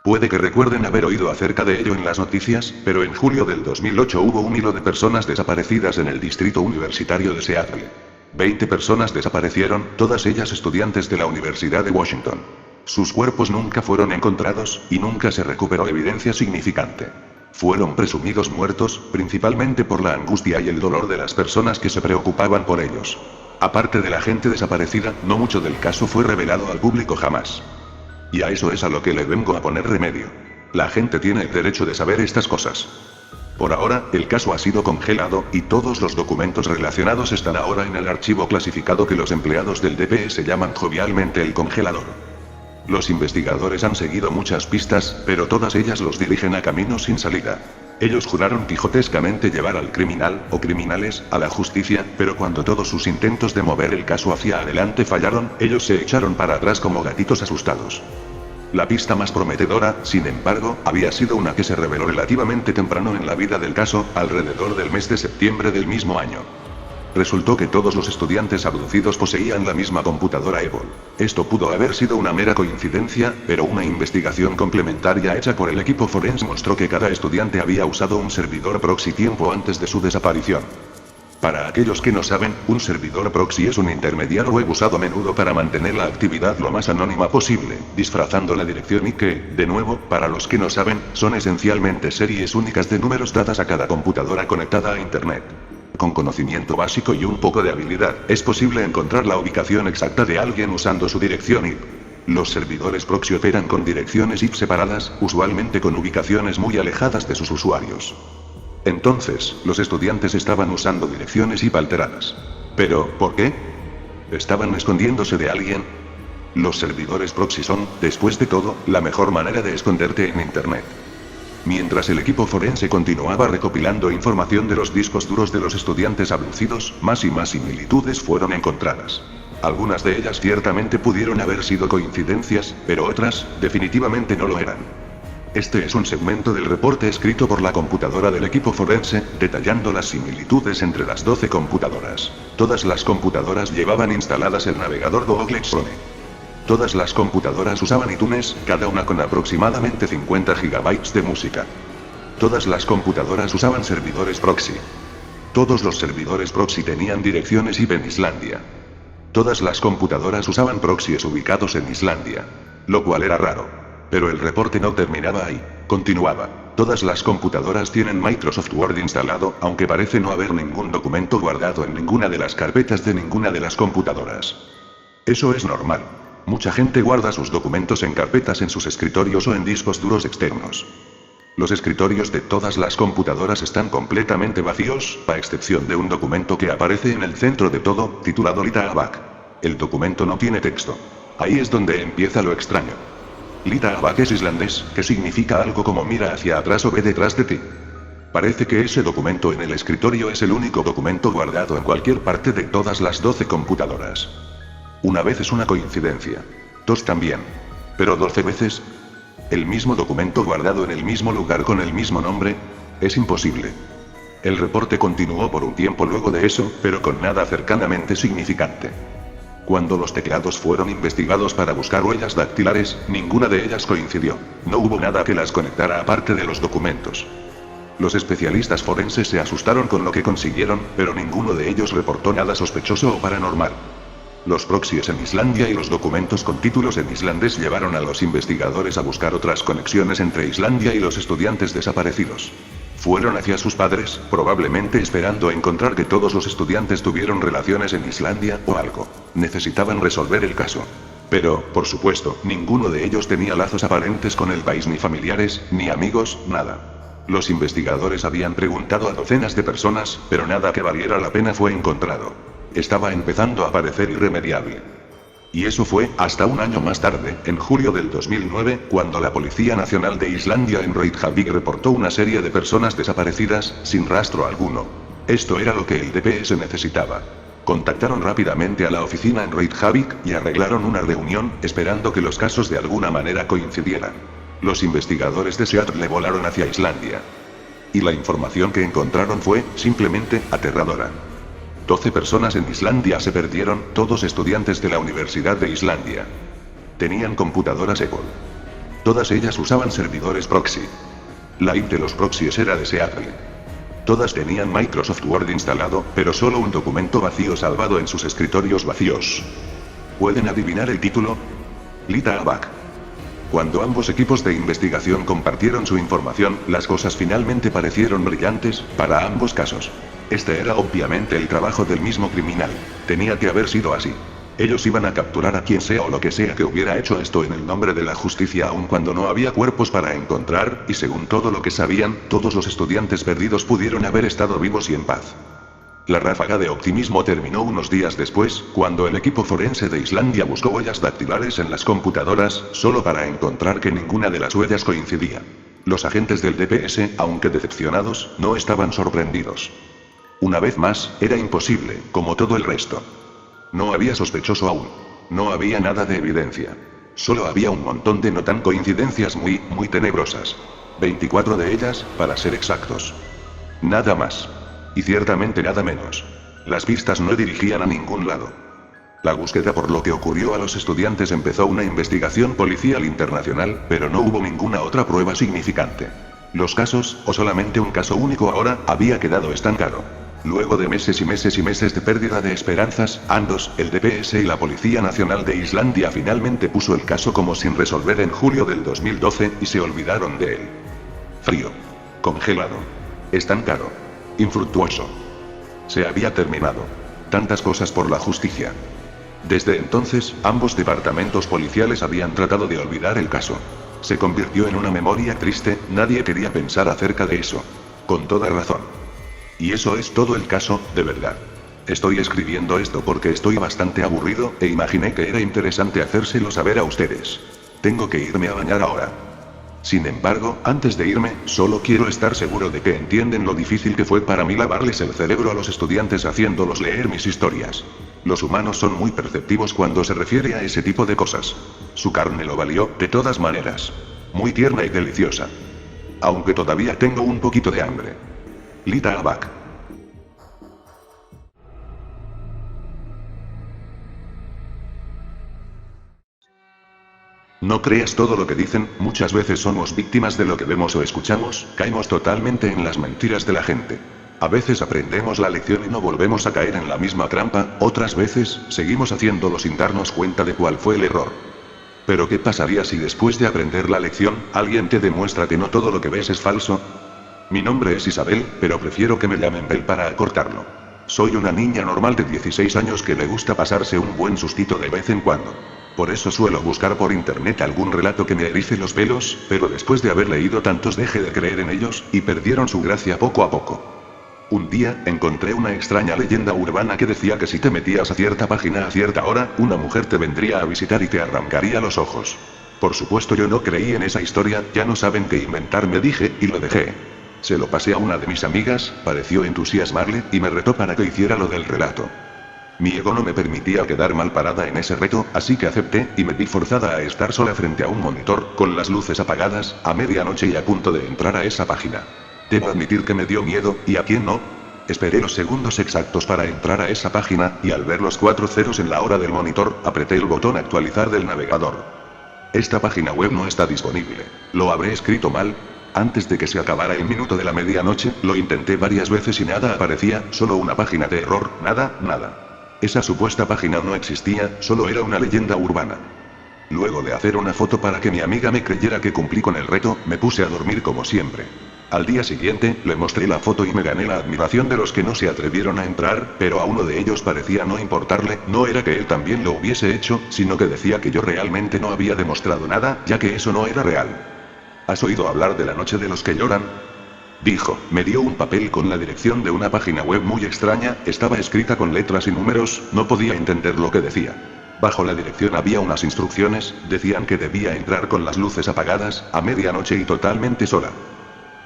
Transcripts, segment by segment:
Puede que recuerden haber oído acerca de ello en las noticias, pero en julio del 2008 hubo un hilo de personas desaparecidas en el distrito universitario de Seattle. 20 personas desaparecieron, todas ellas estudiantes de la Universidad de Washington. Sus cuerpos nunca fueron encontrados, y nunca se recuperó evidencia significante. Fueron presumidos muertos, principalmente por la angustia y el dolor de las personas que se preocupaban por ellos. Aparte de la gente desaparecida, no mucho del caso fue revelado al público jamás. Y a eso es a lo que le vengo a poner remedio. La gente tiene el derecho de saber estas cosas. Por ahora, el caso ha sido congelado, y todos los documentos relacionados están ahora en el archivo clasificado que los empleados del DPS llaman jovialmente el congelador. Los investigadores han seguido muchas pistas, pero todas ellas los dirigen a caminos sin salida. Ellos juraron quijotescamente llevar al criminal, o criminales, a la justicia, pero cuando todos sus intentos de mover el caso hacia adelante fallaron, ellos se echaron para atrás como gatitos asustados. La pista más prometedora, sin embargo, había sido una que se reveló relativamente temprano en la vida del caso, alrededor del mes de septiembre del mismo año. Resultó que todos los estudiantes abducidos poseían la misma computadora Evil. Esto pudo haber sido una mera coincidencia, pero una investigación complementaria hecha por el equipo forense mostró que cada estudiante había usado un servidor proxy tiempo antes de su desaparición. Para aquellos que no saben, un servidor proxy es un intermediario web usado a menudo para mantener la actividad lo más anónima posible, disfrazando la dirección y que, de nuevo, para los que no saben, son esencialmente series únicas de números dadas a cada computadora conectada a Internet. Con conocimiento básico y un poco de habilidad, es posible encontrar la ubicación exacta de alguien usando su dirección IP. Los servidores proxy operan con direcciones IP separadas, usualmente con ubicaciones muy alejadas de sus usuarios. Entonces, los estudiantes estaban usando direcciones IP alteradas. ¿Pero, por qué? ¿Estaban escondiéndose de alguien? Los servidores proxy son, después de todo, la mejor manera de esconderte en Internet. Mientras el equipo forense continuaba recopilando información de los discos duros de los estudiantes abducidos, más y más similitudes fueron encontradas. Algunas de ellas ciertamente pudieron haber sido coincidencias, pero otras, definitivamente no lo eran. Este es un segmento del reporte escrito por la computadora del equipo forense, detallando las similitudes entre las 12 computadoras. Todas las computadoras llevaban instaladas el navegador Google Chrome. Todas las computadoras usaban iTunes, cada una con aproximadamente 50 GB de música. Todas las computadoras usaban servidores proxy. Todos los servidores proxy tenían direcciones IP en Islandia. Todas las computadoras usaban proxies ubicados en Islandia. Lo cual era raro. Pero el reporte no terminaba ahí, continuaba. Todas las computadoras tienen Microsoft Word instalado, aunque parece no haber ningún documento guardado en ninguna de las carpetas de ninguna de las computadoras. Eso es normal. Mucha gente guarda sus documentos en carpetas en sus escritorios o en discos duros externos. Los escritorios de todas las computadoras están completamente vacíos, a excepción de un documento que aparece en el centro de todo, titulado Lita Abak. El documento no tiene texto. Ahí es donde empieza lo extraño. Lita Abak es islandés, que significa algo como mira hacia atrás o ve detrás de ti. Parece que ese documento en el escritorio es el único documento guardado en cualquier parte de todas las 12 computadoras. Una vez es una coincidencia. 2 también. Pero 12 veces. ¿El mismo documento guardado en el mismo lugar con el mismo nombre? Es imposible. El reporte continuó por un tiempo luego de eso, pero con nada cercanamente significante. Cuando los teclados fueron investigados para buscar huellas dactilares, ninguna de ellas coincidió. No hubo nada que las conectara aparte de los documentos. Los especialistas forenses se asustaron con lo que consiguieron, pero ninguno de ellos reportó nada sospechoso o paranormal. Los proxies en Islandia y los documentos con títulos en islandés llevaron a los investigadores a buscar otras conexiones entre Islandia y los estudiantes desaparecidos. Fueron hacia sus padres, probablemente esperando encontrar que todos los estudiantes tuvieron relaciones en Islandia o algo. Necesitaban resolver el caso. Pero, por supuesto, ninguno de ellos tenía lazos aparentes con el país, ni familiares, ni amigos, nada. Los investigadores habían preguntado a docenas de personas, pero nada que valiera la pena fue encontrado. Estaba empezando a parecer irremediable. Y eso fue, hasta un año más tarde, en julio del 2009, cuando la Policía Nacional de Islandia en Reykjavik reportó una serie de personas desaparecidas, sin rastro alguno. Esto era lo que el DPS necesitaba. Contactaron rápidamente a la oficina en Reykjavik, y arreglaron una reunión, esperando que los casos de alguna manera coincidieran. Los investigadores de Seattle volaron hacia Islandia. Y la información que encontraron fue, simplemente, aterradora. 12 personas en Islandia se perdieron, todos estudiantes de la Universidad de Islandia. Tenían computadoras Apple. Todas ellas usaban servidores proxy. La IP de los proxies era de Seattle. Todas tenían Microsoft Word instalado, pero solo un documento vacío salvado en sus escritorios vacíos. ¿Pueden adivinar el título? Lita Abac. Cuando ambos equipos de investigación compartieron su información, las cosas finalmente parecieron brillantes, para ambos casos. Este era obviamente el trabajo del mismo criminal. Tenía que haber sido así. Ellos iban a capturar a quien sea o lo que sea que hubiera hecho esto en el nombre de la justicia aun cuando no había cuerpos para encontrar, y según todo lo que sabían, todos los estudiantes perdidos pudieron haber estado vivos y en paz. La ráfaga de optimismo terminó unos días después, cuando el equipo forense de Islandia buscó huellas dactilares en las computadoras, solo para encontrar que ninguna de las huellas coincidía. Los agentes del DPS, aunque decepcionados, no estaban sorprendidos. Una vez más, era imposible, como todo el resto. No había sospechoso aún. No había nada de evidencia. Solo había un montón de no tan coincidencias muy tenebrosas. 24 de ellas, para ser exactos. Nada más. Y ciertamente nada menos. Las pistas no dirigían a ningún lado. La búsqueda por lo que ocurrió a los estudiantes empezó una investigación policial internacional, pero no hubo ninguna otra prueba significante. Los casos, o solamente un caso único ahora, había quedado estancado. Luego de meses y meses y meses de pérdida de esperanzas, ambos, el DPS y la Policía Nacional de Islandia finalmente puso el caso como sin resolver en julio del 2012, y se olvidaron de él. Frío. Congelado. Estancado. Infructuoso. Se había terminado. Tantas cosas por la justicia. Desde entonces, ambos departamentos policiales habían tratado de olvidar el caso. Se convirtió en una memoria triste, nadie quería pensar acerca de eso. Con toda razón. Y eso es todo el caso, de verdad. Estoy escribiendo esto porque estoy bastante aburrido, e imaginé que era interesante hacérselo saber a ustedes. Tengo que irme a bañar ahora. Sin embargo, antes de irme, solo quiero estar seguro de que entienden lo difícil que fue para mí lavarles el cerebro a los estudiantes haciéndolos leer mis historias. Los humanos son muy perceptivos cuando se refiere a ese tipo de cosas. Su carne lo valió, de todas maneras. Muy tierna y deliciosa. Aunque todavía tengo un poquito de hambre. Lita Abac. No creas todo lo que dicen, muchas veces somos víctimas de lo que vemos o escuchamos, caemos totalmente en las mentiras de la gente. A veces aprendemos la lección y no volvemos a caer en la misma trampa, otras veces, seguimos haciéndolo sin darnos cuenta de cuál fue el error. Pero ¿qué pasaría si después de aprender la lección, alguien te demuestra que no todo lo que ves es falso? Mi nombre es Isabel, pero prefiero que me llamen Bel para acortarlo. Soy una niña normal de 16 años que le gusta pasarse un buen sustito de vez en cuando. Por eso suelo buscar por internet algún relato que me erice los pelos, pero después de haber leído tantos dejé de creer en ellos, y perdieron su gracia poco a poco. Un día, encontré una extraña leyenda urbana que decía que si te metías a cierta página a cierta hora, una mujer te vendría a visitar y te arrancaría los ojos. Por supuesto yo no creí en esa historia, ya no saben qué inventar me dije, y lo dejé. Se lo pasé a una de mis amigas, pareció entusiasmarle, y me retó para que hiciera lo del relato. Mi ego no me permitía quedar mal parada en ese reto, así que acepté, y me vi forzada a estar sola frente a un monitor, con las luces apagadas, a medianoche y a punto de entrar a esa página. Debo admitir que me dio miedo, ¿y a quién no? Esperé los segundos exactos para entrar a esa página, y al ver los 4 ceros en la hora del monitor, apreté el botón actualizar del navegador. Esta página web no está disponible. ¿Lo habré escrito mal? Antes de que se acabara el minuto de la medianoche, lo intenté varias veces y nada aparecía, solo una página de error, nada. Esa supuesta página no existía, solo era una leyenda urbana. Luego de hacer una foto para que mi amiga me creyera que cumplí con el reto, me puse a dormir como siempre. Al día siguiente, le mostré la foto y me gané la admiración de los que no se atrevieron a entrar, pero a uno de ellos parecía no importarle, no era que él también lo hubiese hecho, sino que decía que yo realmente no había demostrado nada, ya que eso no era real. ¿Has oído hablar de la noche de los que lloran? Dijo, me dio un papel con la dirección de una página web muy extraña, estaba escrita con letras y números, no podía entender lo que decía. Bajo la dirección había unas instrucciones, decían que debía entrar con las luces apagadas, a medianoche y totalmente sola.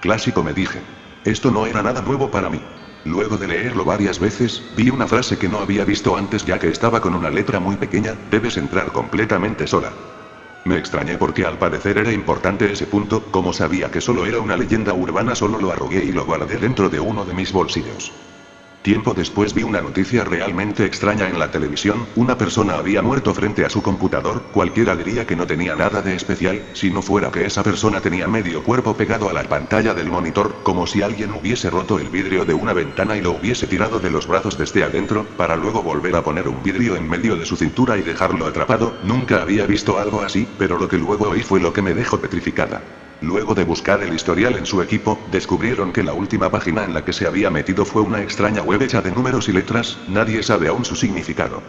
Clásico, me dije. Esto no era nada nuevo para mí. Luego de leerlo varias veces, vi una frase que no había visto antes ya que estaba con una letra muy pequeña, debes entrar completamente sola. Me extrañé porque al parecer era importante ese punto, como sabía que solo era una leyenda urbana solo lo arrugué y lo guardé dentro de uno de mis bolsillos. Tiempo después vi una noticia realmente extraña en la televisión, una persona había muerto frente a su computador, cualquiera diría que no tenía nada de especial, si no fuera que esa persona tenía medio cuerpo pegado a la pantalla del monitor, como si alguien hubiese roto el vidrio de una ventana y lo hubiese tirado de los brazos desde adentro, para luego volver a poner un vidrio en medio de su cintura y dejarlo atrapado. Nunca había visto algo así, pero lo que luego oí fue lo que me dejó petrificada. Luego de buscar el historial en su equipo, descubrieron que la última página en la que se había metido fue una extraña web hecha de números y letras, nadie sabe aún su significado.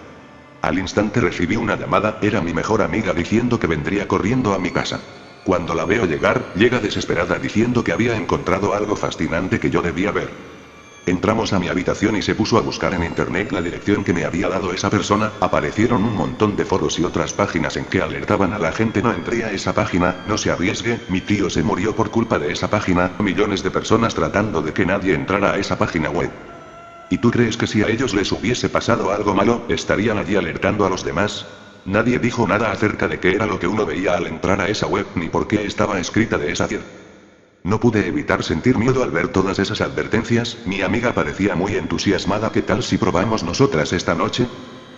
Al instante recibí una llamada, era mi mejor amiga diciendo que vendría corriendo a mi casa. Cuando la veo llegar, llega desesperada diciendo que había encontrado algo fascinante que yo debía ver. Entramos a mi habitación y se puso a buscar en internet la dirección que me había dado esa persona, aparecieron un montón de foros y otras páginas en que alertaban a la gente no entre a esa página, no se arriesgue, mi tío se murió por culpa de esa página, millones de personas tratando de que nadie entrara a esa página web. ¿Y tú crees que si a ellos les hubiese pasado algo malo, estarían allí alertando a los demás? Nadie dijo nada acerca de qué era lo que uno veía al entrar a esa web ni por qué estaba escrita de esa manera. No pude evitar sentir miedo al ver todas esas advertencias, mi amiga parecía muy entusiasmada. ¿Qué tal si probamos nosotras esta noche?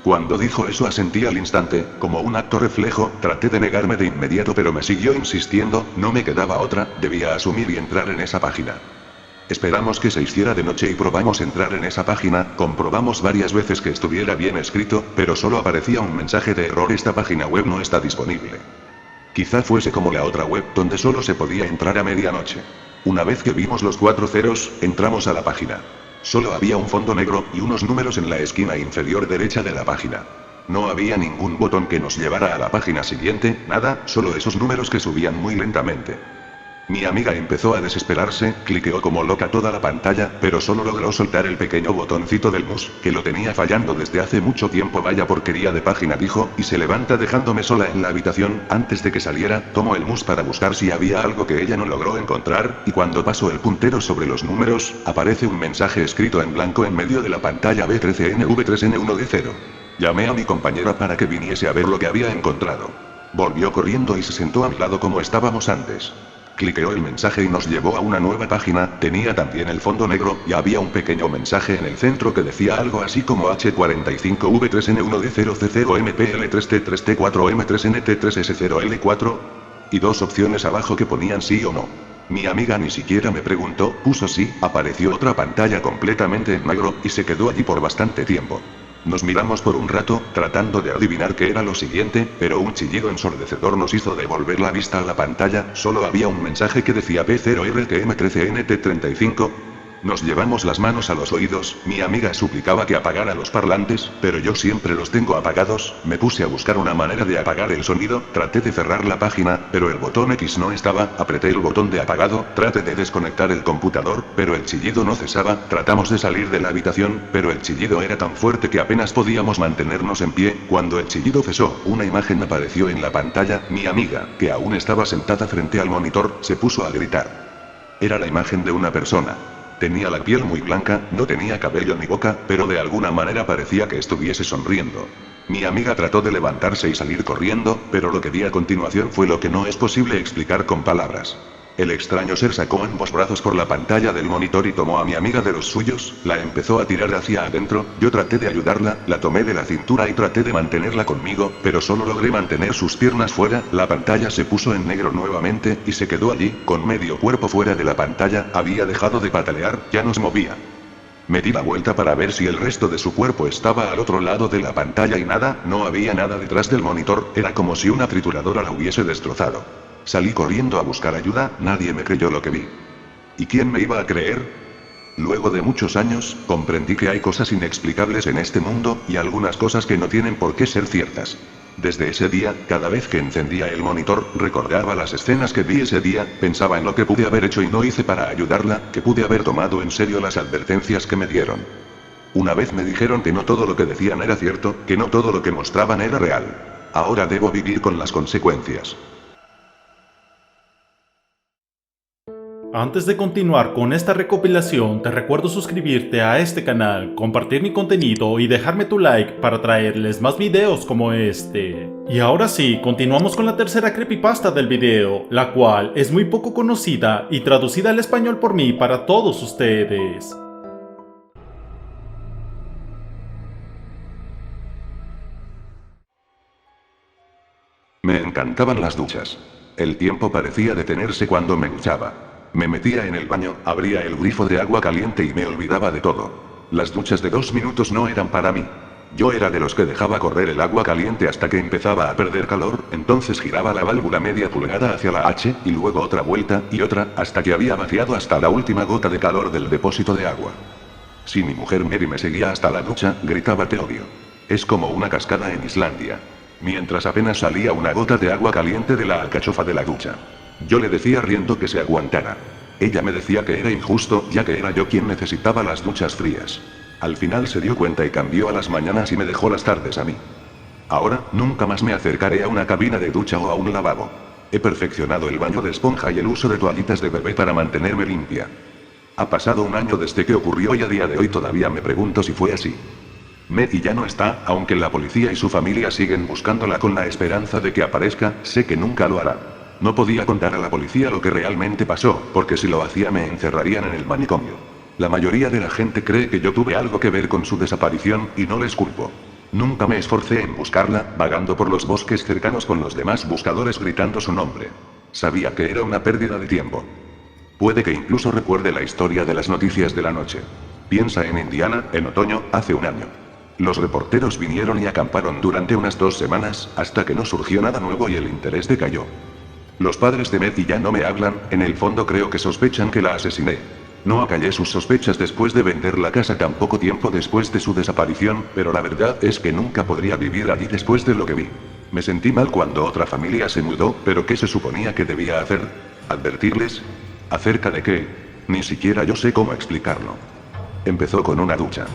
Cuando dijo eso asentí al instante, como un acto reflejo, traté de negarme de inmediato pero me siguió insistiendo, no me quedaba otra, debía asumir y entrar en esa página. Esperamos que se hiciera de noche y probamos entrar en esa página, comprobamos varias veces que estuviera bien escrito, pero solo aparecía un mensaje de error, esta página web no está disponible. Quizá fuese como la otra web, donde solo se podía entrar a medianoche. Una vez que vimos los 4 ceros, entramos a la página. Solo había un fondo negro, y unos números en la esquina inferior derecha de la página. No había ningún botón que nos llevara a la página siguiente, nada, solo esos números que subían muy lentamente. Mi amiga empezó a desesperarse, cliqueó como loca toda la pantalla, pero solo logró soltar el pequeño botoncito del mouse, que lo tenía fallando desde hace mucho tiempo. Vaya porquería de página, dijo, y se levanta dejándome sola en la habitación. Antes de que saliera, tomó el mouse para buscar si había algo que ella no logró encontrar, y cuando pasó el puntero sobre los números, aparece un mensaje escrito en blanco en medio de la pantalla: B13NV3N1D0. Llamé a mi compañera para que viniese a ver lo que había encontrado. Volvió corriendo y se sentó a mi lado como estábamos antes. Cliqueó el mensaje y nos llevó a una nueva página, tenía también el fondo negro, y había un pequeño mensaje en el centro que decía algo así como H45V3N1D00CCOMPL3T3T4M3NT3S0L4, y dos opciones abajo que ponían sí o no. Mi amiga ni siquiera me preguntó, puso sí, apareció otra pantalla completamente en negro, y se quedó allí por bastante tiempo. Nos miramos por un rato, tratando de adivinar qué era lo siguiente, pero un chillido ensordecedor nos hizo devolver la vista a la pantalla, solo había un mensaje que decía P0RTM13NT35. Nos llevamos las manos a los oídos, mi amiga suplicaba que apagara los parlantes, pero yo siempre los tengo apagados, me puse a buscar una manera de apagar el sonido, traté de cerrar la página, pero el botón X no estaba, apreté el botón de apagado, traté de desconectar el computador, pero el chillido no cesaba, tratamos de salir de la habitación, pero el chillido era tan fuerte que apenas podíamos mantenernos en pie. Cuando el chillido cesó, una imagen apareció en la pantalla, mi amiga, que aún estaba sentada frente al monitor, se puso a gritar. Era la imagen de una persona. Tenía la piel muy blanca, no tenía cabello ni boca, pero de alguna manera parecía que estuviese sonriendo. Mi amiga trató de levantarse y salir corriendo, pero lo que vi a continuación fue lo que no es posible explicar con palabras. El extraño ser sacó ambos brazos por la pantalla del monitor y tomó a mi amiga de los suyos, la empezó a tirar hacia adentro, yo traté de ayudarla, la tomé de la cintura y traté de mantenerla conmigo, pero solo logré mantener sus piernas fuera, la pantalla se puso en negro nuevamente, y se quedó allí, con medio cuerpo fuera de la pantalla, había dejado de patalear, ya no se movía. Me di la vuelta para ver si el resto de su cuerpo estaba al otro lado de la pantalla y nada, no había nada detrás del monitor, era como si una trituradora la hubiese destrozado. Salí corriendo a buscar ayuda, nadie me creyó lo que vi. ¿Y quién me iba a creer? Luego de muchos años, comprendí que hay cosas inexplicables en este mundo, y algunas cosas que no tienen por qué ser ciertas. Desde ese día, cada vez que encendía el monitor, recordaba las escenas que vi ese día, pensaba en lo que pude haber hecho y no hice para ayudarla, que pude haber tomado en serio las advertencias que me dieron. Una vez me dijeron que no todo lo que decían era cierto, que no todo lo que mostraban era real. Ahora debo vivir con las consecuencias. Antes de continuar con esta recopilación, te recuerdo suscribirte a este canal, compartir mi contenido y dejarme tu like para traerles más videos como este. Y ahora sí, continuamos con la tercera creepypasta del video, la cual es muy poco conocida y traducida al español por mí para todos ustedes. Me encantaban las duchas. El tiempo parecía detenerse cuando me duchaba. Me metía en el baño, abría el grifo de agua caliente y me olvidaba de todo. Las duchas de 2 minutos no eran para mí. Yo era de los que dejaba correr el agua caliente hasta que empezaba a perder calor, entonces giraba la válvula media pulgada hacia la H, y luego otra vuelta, y otra, hasta que había vaciado hasta la última gota de calor del depósito de agua. Si mi mujer Mary me seguía hasta la ducha, gritaba te odio. Es como una cascada en Islandia. Mientras apenas salía una gota de agua caliente de la alcachofa de la ducha. Yo le decía riendo que se aguantara. Ella me decía que era injusto, ya que era yo quien necesitaba las duchas frías. Al final se dio cuenta y cambió a las mañanas y me dejó las tardes a mí. Ahora, nunca más me acercaré a una cabina de ducha o a un lavabo. He perfeccionado el baño de esponja y el uso de toallitas de bebé para mantenerme limpia. Ha pasado un año desde que ocurrió y a día de hoy todavía me pregunto si fue así. Mary ya no está, aunque la policía y su familia siguen buscándola con la esperanza de que aparezca, sé que nunca lo hará. No podía contar a la policía lo que realmente pasó, porque si lo hacía me encerrarían en el manicomio. La mayoría de la gente cree que yo tuve algo que ver con su desaparición, y no les culpo. Nunca me esforcé en buscarla, vagando por los bosques cercanos con los demás buscadores gritando su nombre. Sabía que era una pérdida de tiempo. Puede que incluso recuerde la historia de las noticias de la noche. Piensa en Indiana, en otoño, hace un año. Los reporteros vinieron y acamparon durante unas 2 semanas, hasta que no surgió nada nuevo y el interés decayó. Los padres de Mary ya no me hablan, en el fondo creo que sospechan que la asesiné. No acallé sus sospechas después de vender la casa tan poco tiempo después de su desaparición, pero la verdad es que nunca podría vivir allí después de lo que vi. Me sentí mal cuando otra familia se mudó, pero ¿qué se suponía que debía hacer? ¿Advertirles? ¿Acerca de qué? Ni siquiera yo sé cómo explicarlo. Empezó con una ducha.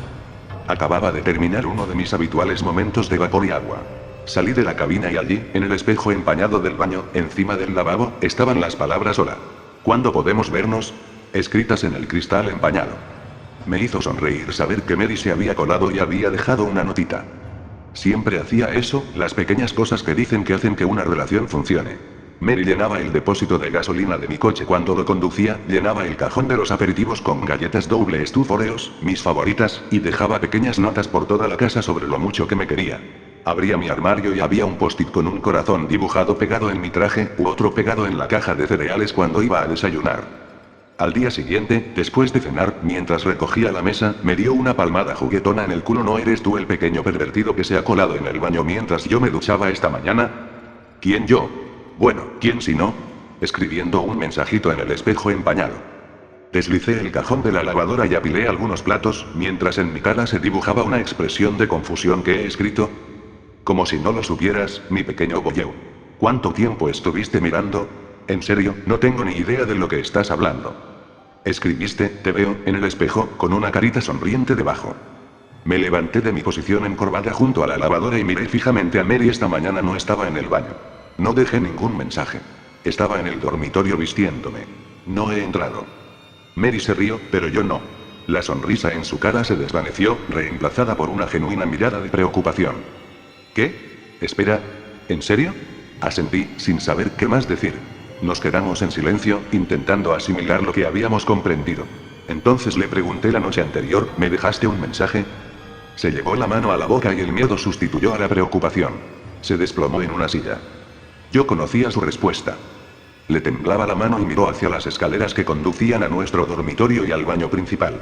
Acababa de terminar uno de mis habituales momentos de vapor y agua. Salí de la cabina y allí, en el espejo empañado del baño, encima del lavabo, estaban las palabras hola. ¿Cuándo podemos vernos? Escritas en el cristal empañado. Me hizo sonreír saber que Mary se había colado y había dejado una notita. Siempre hacía eso, las pequeñas cosas que dicen que hacen que una relación funcione. Mary llenaba el depósito de gasolina de mi coche cuando lo conducía, llenaba el cajón de los aperitivos con galletas Double Stuff Oreos, mis favoritas, y dejaba pequeñas notas por toda la casa sobre lo mucho que me quería. Abría mi armario y había un post-it con un corazón dibujado pegado en mi traje, u otro pegado en la caja de cereales cuando iba a desayunar. Al día siguiente, después de cenar, mientras recogía la mesa, me dio una palmada juguetona en el culo. ¿No eres tú el pequeño pervertido que se ha colado en el baño mientras yo me duchaba esta mañana? ¿Quién yo? Bueno, ¿quién si no? Escribiendo un mensajito en el espejo empañado. Deslicé el cajón de la lavadora y apilé algunos platos, mientras en mi cara se dibujaba una expresión de confusión. ¿Qué he escrito? Como si no lo supieras, mi pequeño boyeu. ¿Cuánto tiempo estuviste mirando? En serio, no tengo ni idea de lo que estás hablando. Escribiste, te veo, en el espejo, con una carita sonriente debajo. Me levanté de mi posición encorvada junto a la lavadora y miré fijamente a Mary. Esta mañana no estaba en el baño. No dejé ningún mensaje. Estaba en el dormitorio vistiéndome. No he entrado. Mary se rió, pero yo no. La sonrisa en su cara se desvaneció, reemplazada por una genuina mirada de preocupación. ¿Qué? Espera, ¿en serio? Asentí, sin saber qué más decir. Nos quedamos en silencio, intentando asimilar lo que habíamos comprendido. Entonces le pregunté la noche anterior, ¿me dejaste un mensaje? Se llevó la mano a la boca y el miedo sustituyó a la preocupación. Se desplomó en una silla. Yo conocía su respuesta. Le temblaba la mano y miró hacia las escaleras que conducían a nuestro dormitorio y al baño principal.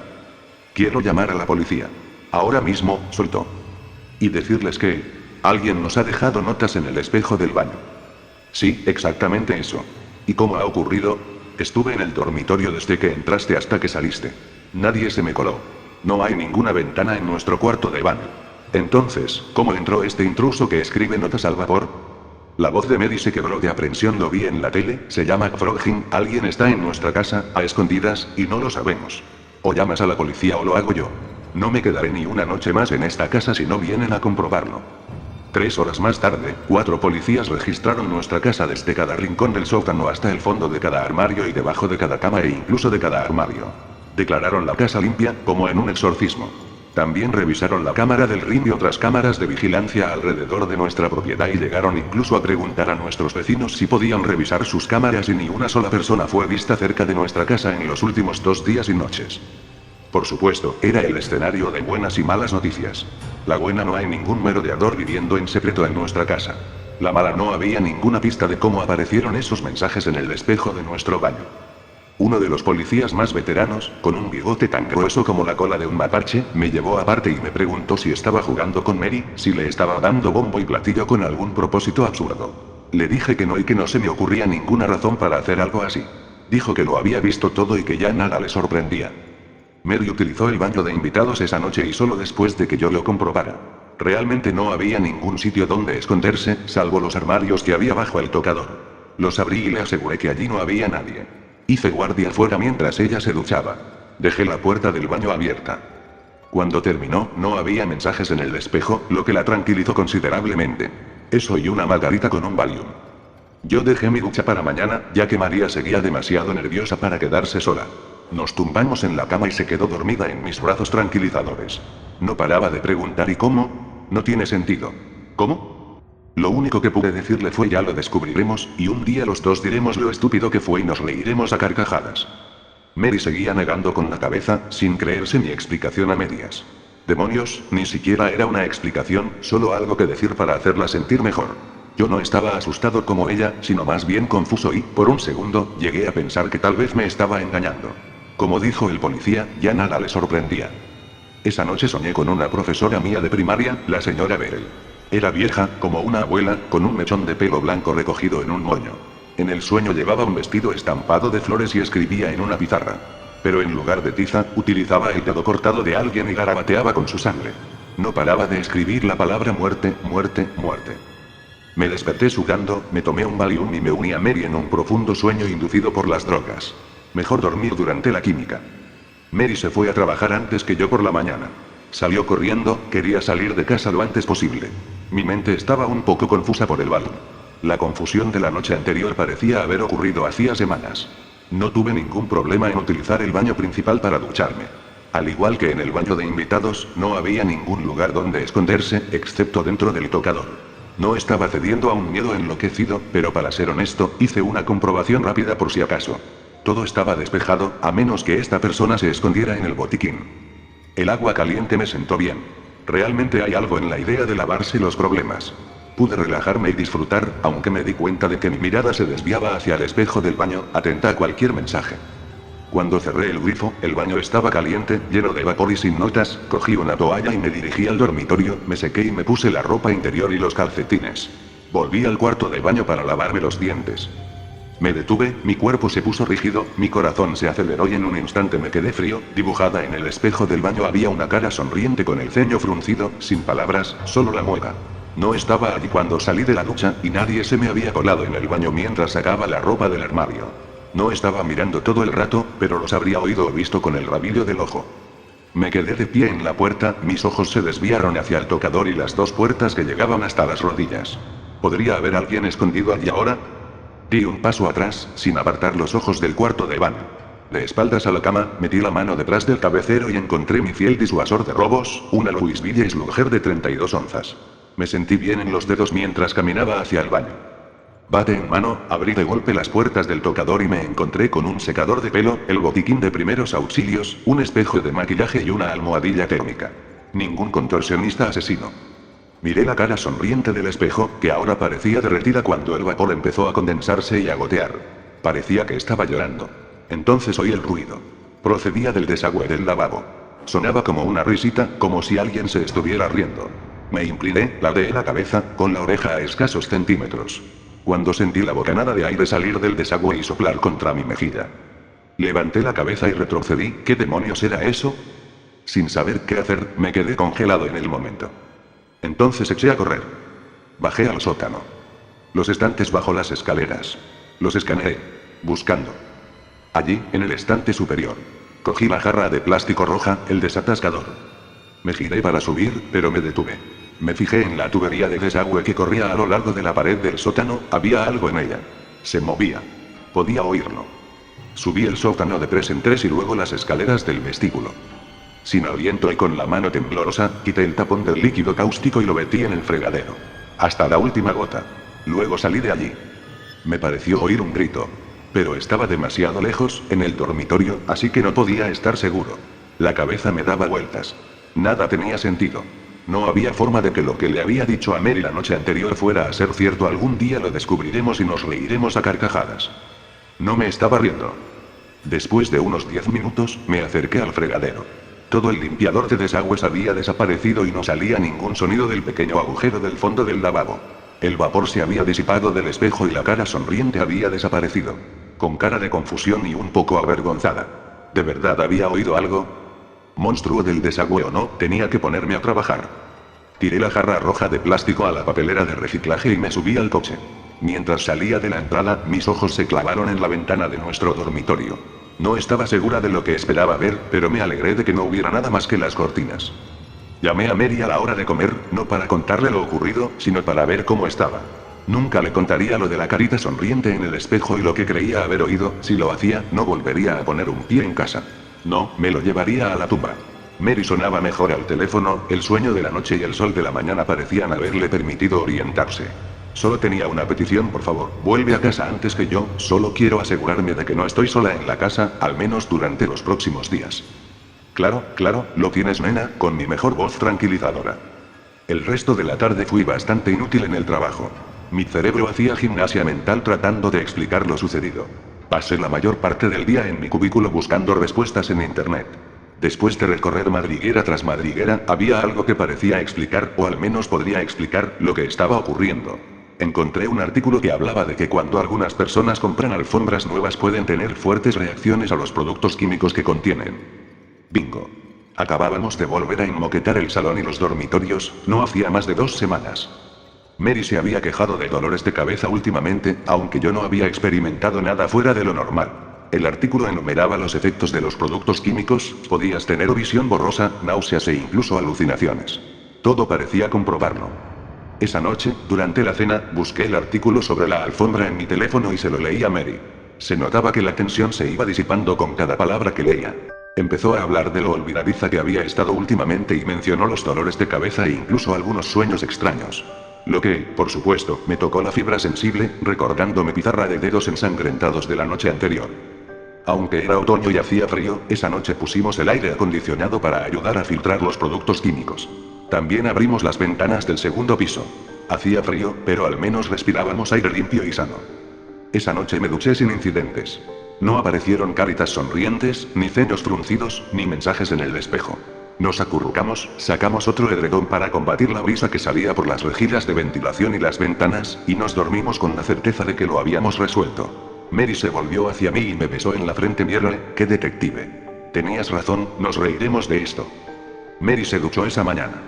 Quiero llamar a la policía. Ahora mismo, soltó. Y decirles que alguien nos ha dejado notas en el espejo del baño. Sí, exactamente eso. ¿Y cómo ha ocurrido? Estuve en el dormitorio desde que entraste hasta que saliste. Nadie se me coló. No hay ninguna ventana en nuestro cuarto de baño. Entonces, ¿cómo entró este intruso que escribe notas al vapor? La voz de Mary se quebró de aprensión. Lo vi en la tele, se llama frogging. Alguien está en nuestra casa, a escondidas, y no lo sabemos. O llamas a la policía o lo hago yo. No me quedaré ni una noche más en esta casa si no vienen a comprobarlo. 3 horas más tarde, 4 policías registraron nuestra casa desde cada rincón del sótano hasta el fondo de cada armario y debajo de cada cama e incluso de cada armario. Declararon la casa limpia, como en un exorcismo. También revisaron la cámara del ring y otras cámaras de vigilancia alrededor de nuestra propiedad y llegaron incluso a preguntar a nuestros vecinos si podían revisar sus cámaras y ni una sola persona fue vista cerca de nuestra casa en los últimos 2 días y noches. Por supuesto, era el escenario de buenas y malas noticias. La buena: no hay ningún merodeador viviendo en secreto en nuestra casa. La mala no había ninguna pista de cómo aparecieron esos mensajes en el espejo de nuestro baño. Uno de los policías más veteranos, con un bigote tan grueso como la cola de un mapache, me llevó aparte y me preguntó si estaba jugando con Mary, si le estaba dando bombo y platillo con algún propósito absurdo. Le dije que no y que no se me ocurría ninguna razón para hacer algo así. Dijo que lo había visto todo y que ya nada le sorprendía. Mary utilizó el baño de invitados esa noche y solo después de que yo lo comprobara. Realmente no había ningún sitio donde esconderse, salvo los armarios que había bajo el tocador. Los abrí y le aseguré que allí no había nadie. Hice guardia fuera mientras ella se duchaba. Dejé la puerta del baño abierta. Cuando terminó, no había mensajes en el espejo, lo que la tranquilizó considerablemente. Eso y una margarita con un Valium. Yo dejé mi ducha para mañana, ya que María seguía demasiado nerviosa para quedarse sola. Nos tumbamos en la cama y se quedó dormida en mis brazos tranquilizadores. No paraba de preguntar ¿y cómo? No tiene sentido. ¿Cómo? Lo único que pude decirle fue ya lo descubriremos, y un día los dos diremos lo estúpido que fue y nos reiremos a carcajadas. Mary seguía negando con la cabeza, sin creerse mi explicación a medias. Demonios, ni siquiera era una explicación, solo algo que decir para hacerla sentir mejor. Yo no estaba asustado como ella, sino más bien confuso y, por un segundo, llegué a pensar que tal vez me estaba engañando. Como dijo el policía, ya nada le sorprendía. Esa noche soñé con una profesora mía de primaria, la señora Beryl. Era vieja, como una abuela, con un mechón de pelo blanco recogido en un moño. En el sueño llevaba un vestido estampado de flores y escribía en una pizarra. Pero en lugar de tiza, utilizaba el dedo cortado de alguien y garabateaba con su sangre. No paraba de escribir la palabra muerte, muerte, muerte. Me desperté sudando, me tomé un Valium y me uní a Mary en un profundo sueño inducido por las drogas. Mejor dormir durante la química. Mary se fue a trabajar antes que yo por la mañana. Salió corriendo, quería salir de casa lo antes posible. Mi mente estaba un poco confusa por el Valium. La confusión de la noche anterior parecía haber ocurrido hacía semanas. No tuve ningún problema en utilizar el baño principal para ducharme. Al igual que en el baño de invitados, no había ningún lugar donde esconderse, excepto dentro del tocador. No estaba cediendo a un miedo enloquecido, pero para ser honesto, hice una comprobación rápida por si acaso. Todo estaba despejado, a menos que esta persona se escondiera en el botiquín. El agua caliente me sentó bien. Realmente hay algo en la idea de lavarse los problemas. Pude relajarme y disfrutar, aunque me di cuenta de que mi mirada se desviaba hacia el espejo del baño, atenta a cualquier mensaje. Cuando cerré el grifo, el baño estaba caliente, lleno de vapor y sin notas, cogí una toalla y me dirigí al dormitorio, me sequé y me puse la ropa interior y los calcetines. Volví al cuarto de baño para lavarme los dientes. Me detuve, mi cuerpo se puso rígido, mi corazón se aceleró y en un instante me quedé frío. Dibujada en el espejo del baño había una cara sonriente con el ceño fruncido, sin palabras, solo la mueca. No estaba allí cuando salí de la ducha, y nadie se me había colado en el baño mientras sacaba la ropa del armario. No estaba mirando todo el rato, pero los habría oído o visto con el rabillo del ojo. Me quedé de pie en la puerta, mis ojos se desviaron hacia el tocador y las dos puertas que llegaban hasta las rodillas. ¿Podría haber alguien escondido allí ahora? Di un paso atrás, sin apartar los ojos del cuarto de baño. De espaldas a la cama, metí la mano detrás del cabecero y encontré mi fiel disuasor de robos, una Louisville Slugger de 32 onzas. Me sentí bien en los dedos mientras caminaba hacia el baño. Bate en mano, abrí de golpe las puertas del tocador y me encontré con un secador de pelo, el botiquín de primeros auxilios, un espejo de maquillaje y una almohadilla térmica. Ningún contorsionista asesino. Miré la cara sonriente del espejo, que ahora parecía derretida cuando el vapor empezó a condensarse y a gotear. Parecía que estaba llorando. Entonces oí el ruido. Procedía del desagüe del lavabo. Sonaba como una risita, como si alguien se estuviera riendo. Me incliné, ladeé la cabeza, con la oreja a escasos centímetros. Cuando sentí la bocanada de aire salir del desagüe y soplar contra mi mejilla. Levanté la cabeza y retrocedí. ¿Qué demonios era eso? Sin saber qué hacer, me quedé congelado en el momento. Entonces eché a correr. Bajé al sótano. Los estantes bajo las escaleras. Los escaneé. Buscando. Allí, en el estante superior. Cogí la jarra de plástico roja, el desatascador. Me giré para subir, pero me detuve. Me fijé en la tubería de desagüe que corría a lo largo de la pared del sótano, había algo en ella. Se movía. Podía oírlo. Subí el sótano de 3 en 3 y luego las escaleras del vestíbulo. Sin aliento y con la mano temblorosa, quité el tapón del líquido cáustico y lo vertí en el fregadero. Hasta la última gota. Luego salí de allí. Me pareció oír un grito. Pero estaba demasiado lejos, en el dormitorio, así que no podía estar seguro. La cabeza me daba vueltas. Nada tenía sentido. No había forma de que lo que le había dicho a Mary la noche anterior fuera a ser cierto. Algún día lo descubriremos y nos reiremos a carcajadas. No me estaba riendo. Después de unos 10 minutos, me acerqué al fregadero. Todo el limpiador de desagües había desaparecido y no salía ningún sonido del pequeño agujero del fondo del lavabo. El vapor se había disipado del espejo y la cara sonriente había desaparecido. Con cara de confusión y un poco avergonzada. ¿De verdad había oído algo? Monstruo del desagüe o no, tenía que ponerme a trabajar. Tiré la jarra roja de plástico a la papelera de reciclaje y me subí al coche. Mientras salía de la entrada, mis ojos se clavaron en la ventana de nuestro dormitorio. No estaba segura de lo que esperaba ver, pero me alegré de que no hubiera nada más que las cortinas. Llamé a Mary a la hora de comer, no para contarle lo ocurrido, sino para ver cómo estaba. Nunca le contaría lo de la carita sonriente en el espejo y lo que creía haber oído. Si lo hacía, no volvería a poner un pie en casa. No, me lo llevaría a la tumba. Mary sonaba mejor al teléfono, el sueño de la noche y el sol de la mañana parecían haberle permitido orientarse. Solo tenía una petición, por favor, vuelve a casa antes que yo, solo quiero asegurarme de que no estoy sola en la casa, al menos durante los próximos días. Claro, lo tienes, nena, con mi mejor voz tranquilizadora. El resto de la tarde fui bastante inútil en el trabajo. Mi cerebro hacía gimnasia mental tratando de explicar lo sucedido. Pasé la mayor parte del día en mi cubículo buscando respuestas en internet. Después de recorrer madriguera tras madriguera, había algo que parecía explicar, o al menos podría explicar, lo que estaba ocurriendo. Encontré un artículo que hablaba de que cuando algunas personas compran alfombras nuevas pueden tener fuertes reacciones a los productos químicos que contienen. Bingo. Acabábamos de volver a enmoquetar el salón y los dormitorios, no hacía más de 2 semanas. Mary se había quejado de dolores de cabeza últimamente, aunque yo no había experimentado nada fuera de lo normal. El artículo enumeraba los efectos de los productos químicos, podías tener visión borrosa, náuseas e incluso alucinaciones. Todo parecía comprobarlo. Esa noche, durante la cena, busqué el artículo sobre la alfombra en mi teléfono y se lo leí a Mary. Se notaba que la tensión se iba disipando con cada palabra que leía. Empezó a hablar de lo olvidadiza que había estado últimamente y mencionó los dolores de cabeza e incluso algunos sueños extraños. Lo que, por supuesto, me tocó la fibra sensible, recordándome pizarra de dedos ensangrentados de la noche anterior. Aunque era otoño y hacía frío, esa noche pusimos el aire acondicionado para ayudar a filtrar los productos químicos. También abrimos las ventanas del segundo piso. Hacía frío, pero al menos respirábamos aire limpio y sano. Esa noche me duché sin incidentes. No aparecieron caritas sonrientes, ni ceños fruncidos, ni mensajes en el espejo. Nos acurrucamos, sacamos otro edredón para combatir la brisa que salía por las rejillas de ventilación y las ventanas, y nos dormimos con la certeza de que lo habíamos resuelto. Mary se volvió hacia mí y me besó en la frente. Mierda, qué detective. Tenías razón, nos reiremos de esto. Mary se duchó esa mañana.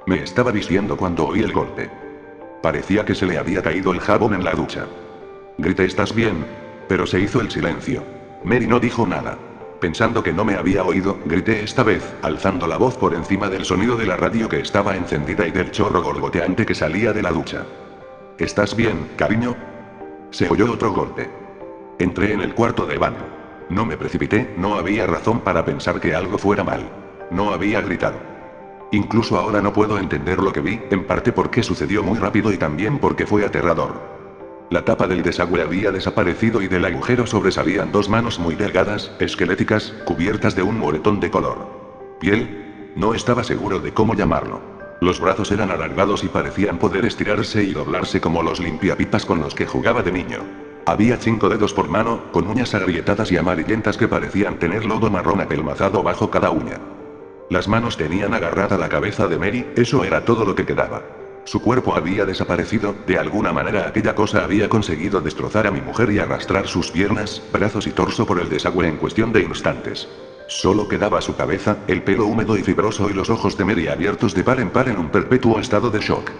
Me estaba vistiendo cuando oí el golpe. Parecía que se le había caído el jabón en la ducha. Grité, ¿estás bien? Pero se hizo el silencio. Mary no dijo nada. Pensando que no me había oído, grité esta vez, alzando la voz por encima del sonido de la radio que estaba encendida y del chorro gorgoteante que salía de la ducha. ¿Estás bien, cariño? Se oyó otro golpe. Entré en el cuarto de baño. No me precipité, no había razón para pensar que algo fuera mal. No había gritado. Incluso ahora no puedo entender lo que vi, en parte porque sucedió muy rápido y también porque fue aterrador. La tapa del desagüe había desaparecido y del agujero sobresalían 2 manos muy delgadas, esqueléticas, cubiertas de un moretón de color piel. No estaba seguro de cómo llamarlo. Los brazos eran alargados y parecían poder estirarse y doblarse como los limpiapipas con los que jugaba de niño. Había 5 dedos por mano, con uñas agrietadas y amarillentas que parecían tener lodo marrón apelmazado bajo cada uña. Las manos tenían agarrada la cabeza de Mary, eso era todo lo que quedaba. Su cuerpo había desaparecido, de alguna manera aquella cosa había conseguido destrozar a mi mujer y arrastrar sus piernas, brazos y torso por el desagüe en cuestión de instantes. Solo quedaba su cabeza, el pelo húmedo y fibroso y los ojos de Mary abiertos de par en par en un perpetuo estado de shock.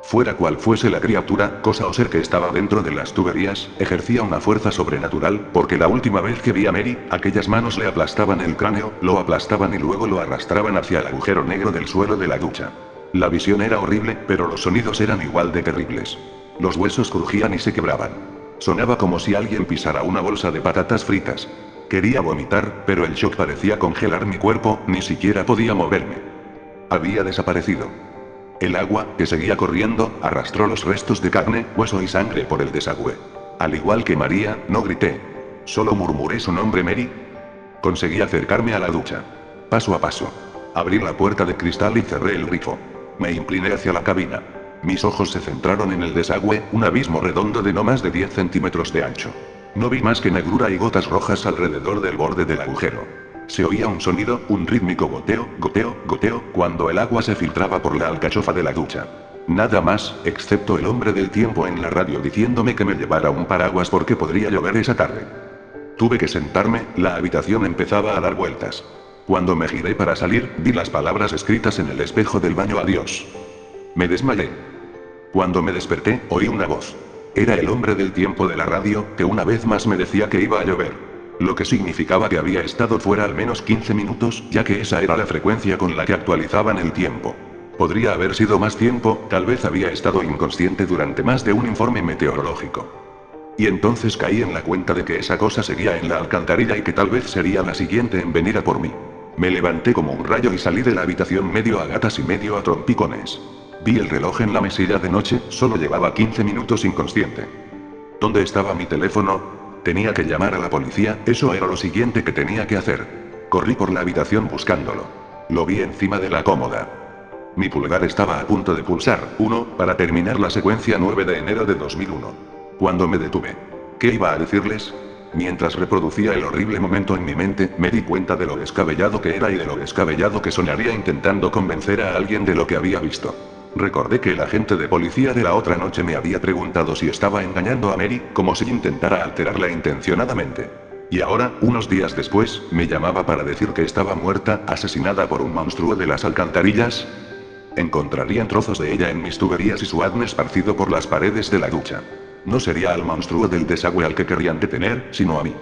Fuera cual fuese la criatura, cosa o ser que estaba dentro de las tuberías, ejercía una fuerza sobrenatural, porque la última vez que vi a Mary, aquellas manos le aplastaban el cráneo, lo aplastaban y luego lo arrastraban hacia el agujero negro del suelo de la ducha. La visión era horrible, pero los sonidos eran igual de terribles. Los huesos crujían y se quebraban. Sonaba como si alguien pisara una bolsa de patatas fritas. Quería vomitar, pero el shock parecía congelar mi cuerpo, ni siquiera podía moverme. Había desaparecido. El agua, que seguía corriendo, arrastró los restos de carne, hueso y sangre por el desagüe. Al igual que María, no grité. Solo murmuré su nombre, Mary. Conseguí acercarme a la ducha. Paso a paso. Abrí la puerta de cristal y cerré el grifo. Me incliné hacia la cabina. Mis ojos se centraron en el desagüe, un abismo redondo de no más de 10 centímetros de ancho. No vi más que negrura y gotas rojas alrededor del borde del agujero. Se oía un sonido, un rítmico goteo, goteo, goteo, cuando el agua se filtraba por la alcachofa de la ducha. Nada más, excepto el hombre del tiempo en la radio diciéndome que me llevara un paraguas porque podría llover esa tarde. Tuve que sentarme, la habitación empezaba a dar vueltas. Cuando me giré para salir, vi las palabras escritas en el espejo del baño: adiós. Me desmayé. Cuando me desperté, oí una voz. Era el hombre del tiempo de la radio, que una vez más me decía que iba a llover. Lo que significaba que había estado fuera al menos 15 minutos, ya que esa era la frecuencia con la que actualizaban el tiempo. Podría haber sido más tiempo, tal vez había estado inconsciente durante más de un informe meteorológico. Y entonces caí en la cuenta de que esa cosa seguía en la alcantarilla y que tal vez sería la siguiente en venir a por mí. Me levanté como un rayo y salí de la habitación medio a gatas y medio a trompicones. Vi el reloj en la mesilla de noche, solo llevaba 15 minutos inconsciente. ¿Dónde estaba mi teléfono? Tenía que llamar a la policía, eso era lo siguiente que tenía que hacer. Corrí por la habitación buscándolo. Lo vi encima de la cómoda. Mi pulgar estaba a punto de pulsar 1 para terminar la secuencia 9 de enero de 2001. Cuando me detuve. ¿Qué iba a decirles? Mientras reproducía el horrible momento en mi mente, me di cuenta de lo descabellado que era y de lo descabellado que sonaría intentando convencer a alguien de lo que había visto. Recordé que el agente de policía de la otra noche me había preguntado si estaba engañando a Mary, como si intentara alterarla intencionadamente. Y ahora, unos días después, me llamaba para decir que estaba muerta, asesinada por un monstruo de las alcantarillas. Encontrarían trozos de ella en mis tuberías y su ADN esparcido por las paredes de la ducha. No sería al monstruo del desagüe al que querían detener, sino a mí.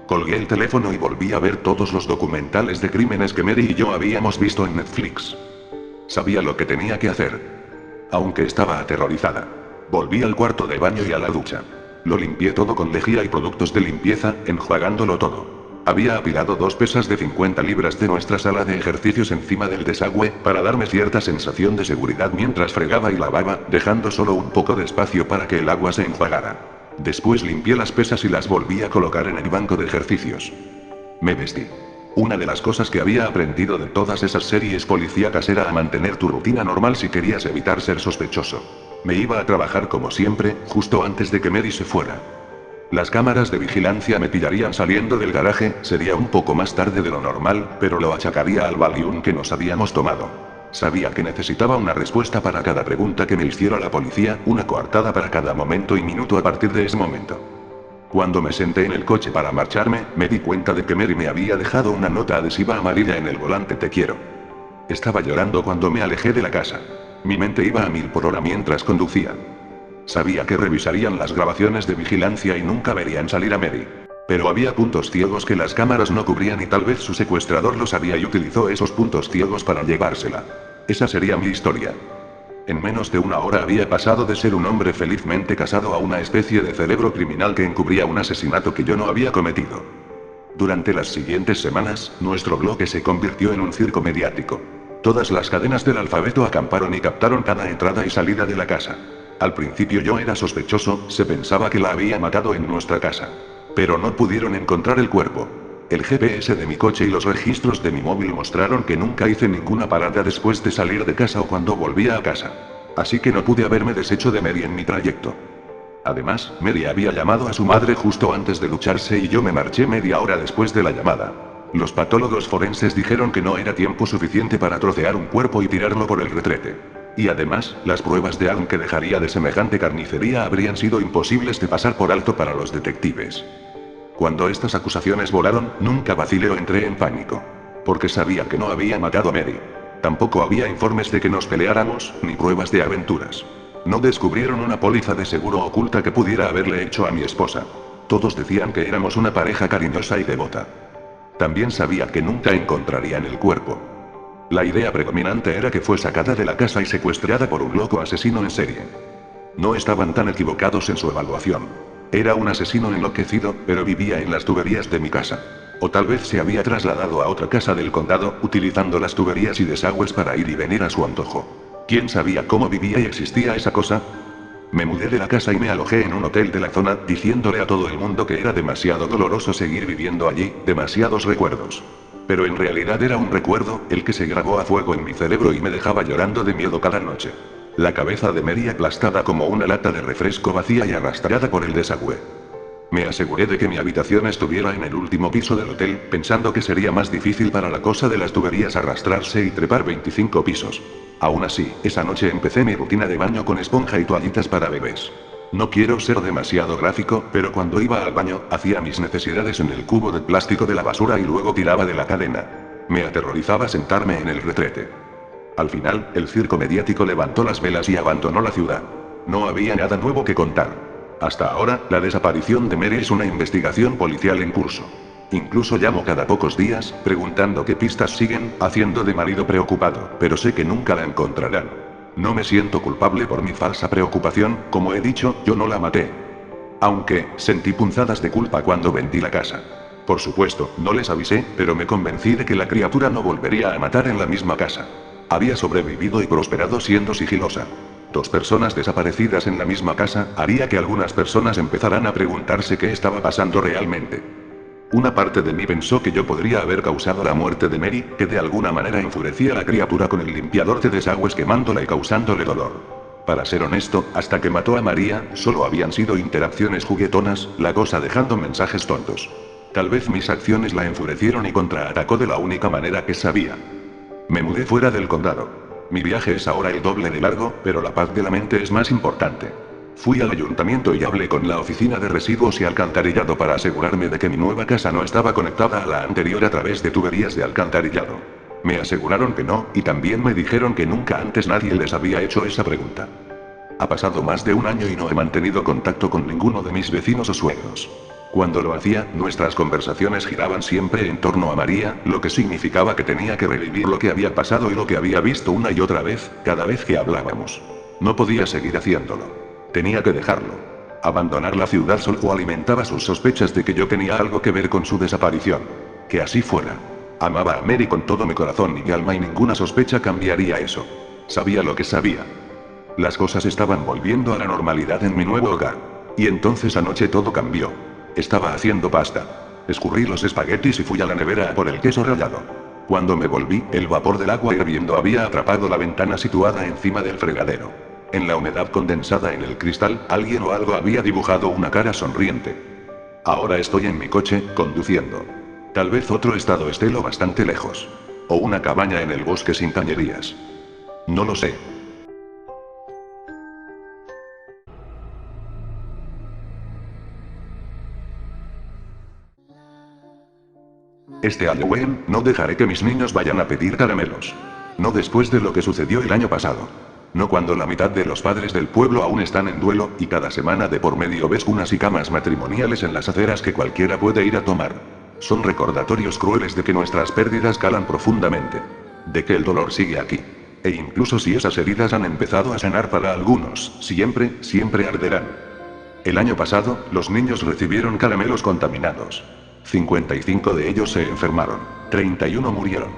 Colgué el teléfono y volví a ver todos los documentales de crímenes que Mary y yo habíamos visto en Netflix. Sabía lo que tenía que hacer. Aunque estaba aterrorizada. Volví al cuarto de baño y a la ducha. Lo limpié todo con lejía y productos de limpieza, enjuagándolo todo. Había apilado 2 pesas de 50 libras de nuestra sala de ejercicios encima del desagüe, para darme cierta sensación de seguridad mientras fregaba y lavaba, dejando solo un poco de espacio para que el agua se enjuagara. Después limpié las pesas y las volví a colocar en el banco de ejercicios. Me vestí. Una de las cosas que había aprendido de todas esas series policíacas era a mantener tu rutina normal si querías evitar ser sospechoso. Me iba a trabajar como siempre, justo antes de que Mary se fuera. Las cámaras de vigilancia me pillarían saliendo del garaje, sería un poco más tarde de lo normal, pero lo achacaría al Valium que nos habíamos tomado. Sabía que necesitaba una respuesta para cada pregunta que me hiciera la policía, una coartada para cada momento y minuto a partir de ese momento. Cuando me senté en el coche para marcharme, me di cuenta de que Mary me había dejado una nota adhesiva amarilla en el volante: te quiero. Estaba llorando cuando me alejé de la casa. Mi mente iba a 1000 por hora mientras conducía. Sabía que revisarían las grabaciones de vigilancia y nunca verían salir a Mary. Pero había puntos ciegos que las cámaras no cubrían y tal vez su secuestrador lo sabía y utilizó esos puntos ciegos para llevársela. Esa sería mi historia. En menos de una hora había pasado de ser un hombre felizmente casado a una especie de cerebro criminal que encubría un asesinato que yo no había cometido. Durante las siguientes semanas, nuestro bloque se convirtió en un circo mediático. Todas las cadenas del alfabeto acamparon y captaron cada entrada y salida de la casa. Al principio yo era sospechoso, se pensaba que la había matado en nuestra casa. Pero no pudieron encontrar el cuerpo. El GPS de mi coche y los registros de mi móvil mostraron que nunca hice ninguna parada después de salir de casa o cuando volvía a casa. Así que no pude haberme deshecho de Mary en mi trayecto. Además, Mary había llamado a su madre justo antes de ducharse y yo me marché media hora después de la llamada. Los patólogos forenses dijeron que no era tiempo suficiente para trocear un cuerpo y tirarlo por el retrete. Y además, las pruebas de ADN que dejaría de semejante carnicería habrían sido imposibles de pasar por alto para los detectives. Cuando estas acusaciones volaron, nunca vacilé o entré en pánico. Porque sabía que no había matado a Mary. Tampoco había informes de que nos peleáramos, ni pruebas de aventuras. No descubrieron una póliza de seguro oculta que pudiera haberle hecho a mi esposa. Todos decían que éramos una pareja cariñosa y devota. También sabía que nunca encontrarían el cuerpo. La idea predominante era que fue sacada de la casa y secuestrada por un loco asesino en serie. No estaban tan equivocados en su evaluación. Era un asesino enloquecido, pero vivía en las tuberías de mi casa. O tal vez se había trasladado a otra casa del condado, utilizando las tuberías y desagües para ir y venir a su antojo. ¿Quién sabía cómo vivía y existía esa cosa? Me mudé de la casa y me alojé en un hotel de la zona, diciéndole a todo el mundo que era demasiado doloroso seguir viviendo allí, demasiados recuerdos. Pero en realidad era un recuerdo, el que se grabó a fuego en mi cerebro y me dejaba llorando de miedo cada noche. La cabeza de Mary aplastada como una lata de refresco vacía y arrastrada por el desagüe. Me aseguré de que mi habitación estuviera en el último piso del hotel, pensando que sería más difícil para la cosa de las tuberías arrastrarse y trepar 25 pisos. Aún así, esa noche empecé mi rutina de baño con esponja y toallitas para bebés. No quiero ser demasiado gráfico, pero cuando iba al baño, hacía mis necesidades en el cubo de plástico de la basura y luego tiraba de la cadena. Me aterrorizaba sentarme en el retrete. Al final, el circo mediático levantó las velas y abandonó la ciudad. No había nada nuevo que contar. Hasta ahora, la desaparición de Mary es una investigación policial en curso. Incluso llamo cada pocos días, preguntando qué pistas siguen, haciendo de marido preocupado, pero sé que nunca la encontrarán. No me siento culpable por mi falsa preocupación, como he dicho, yo no la maté. Aunque, sentí punzadas de culpa cuando vendí la casa. Por supuesto, no les avisé, pero me convencí de que la criatura no volvería a matar en la misma casa. Había sobrevivido y prosperado siendo sigilosa. 2 personas desaparecidas en la misma casa haría que algunas personas empezaran a preguntarse qué estaba pasando realmente. Una parte de mí pensó que yo podría haber causado la muerte de Mary, que de alguna manera enfurecía a la criatura con el limpiador de desagües quemándola y causándole dolor. Para ser honesto, hasta que mató a María, solo habían sido interacciones juguetonas, la cosa dejando mensajes tontos. Tal vez mis acciones la enfurecieron y contraatacó de la única manera que sabía. Me mudé fuera del condado. Mi viaje es ahora el doble de largo, pero la paz de la mente es más importante. Fui al ayuntamiento y hablé con la oficina de residuos y alcantarillado para asegurarme de que mi nueva casa no estaba conectada a la anterior a través de tuberías de alcantarillado. Me aseguraron que no, y también me dijeron que nunca antes nadie les había hecho esa pregunta. Ha pasado más de un año y no he mantenido contacto con ninguno de mis vecinos o suegros. Cuando lo hacía, nuestras conversaciones giraban siempre en torno a María, lo que significaba que tenía que revivir lo que había pasado y lo que había visto una y otra vez, cada vez que hablábamos. No podía seguir haciéndolo. Tenía que dejarlo. Abandonar la ciudad solo alimentaba sus sospechas de que yo tenía algo que ver con su desaparición. Que así fuera. Amaba a Mary con todo mi corazón y mi alma y ninguna sospecha cambiaría eso. Sabía lo que sabía. Las cosas estaban volviendo a la normalidad en mi nuevo hogar. Y entonces anoche todo cambió. Estaba haciendo pasta. Escurrí los espaguetis y fui a la nevera a por el queso rallado. Cuando me volví, el vapor del agua hirviendo había atrapado la ventana situada encima del fregadero. En la humedad condensada en el cristal, alguien o algo había dibujado una cara sonriente. Ahora estoy en mi coche, conduciendo. Tal vez otro estado esté lo bastante lejos. O una cabaña en el bosque sin cañerías. No lo sé. Este Halloween, no dejaré que mis niños vayan a pedir caramelos. No después de lo que sucedió el año pasado. No cuando la mitad de los padres del pueblo aún están en duelo, y cada semana de por medio ves cunas y camas matrimoniales en las aceras que cualquiera puede ir a tomar. Son recordatorios crueles de que nuestras pérdidas calan profundamente. De que el dolor sigue aquí. E incluso si esas heridas han empezado a sanar para algunos, siempre arderán. El año pasado, los niños recibieron caramelos contaminados. 55 de ellos se enfermaron. 31 murieron.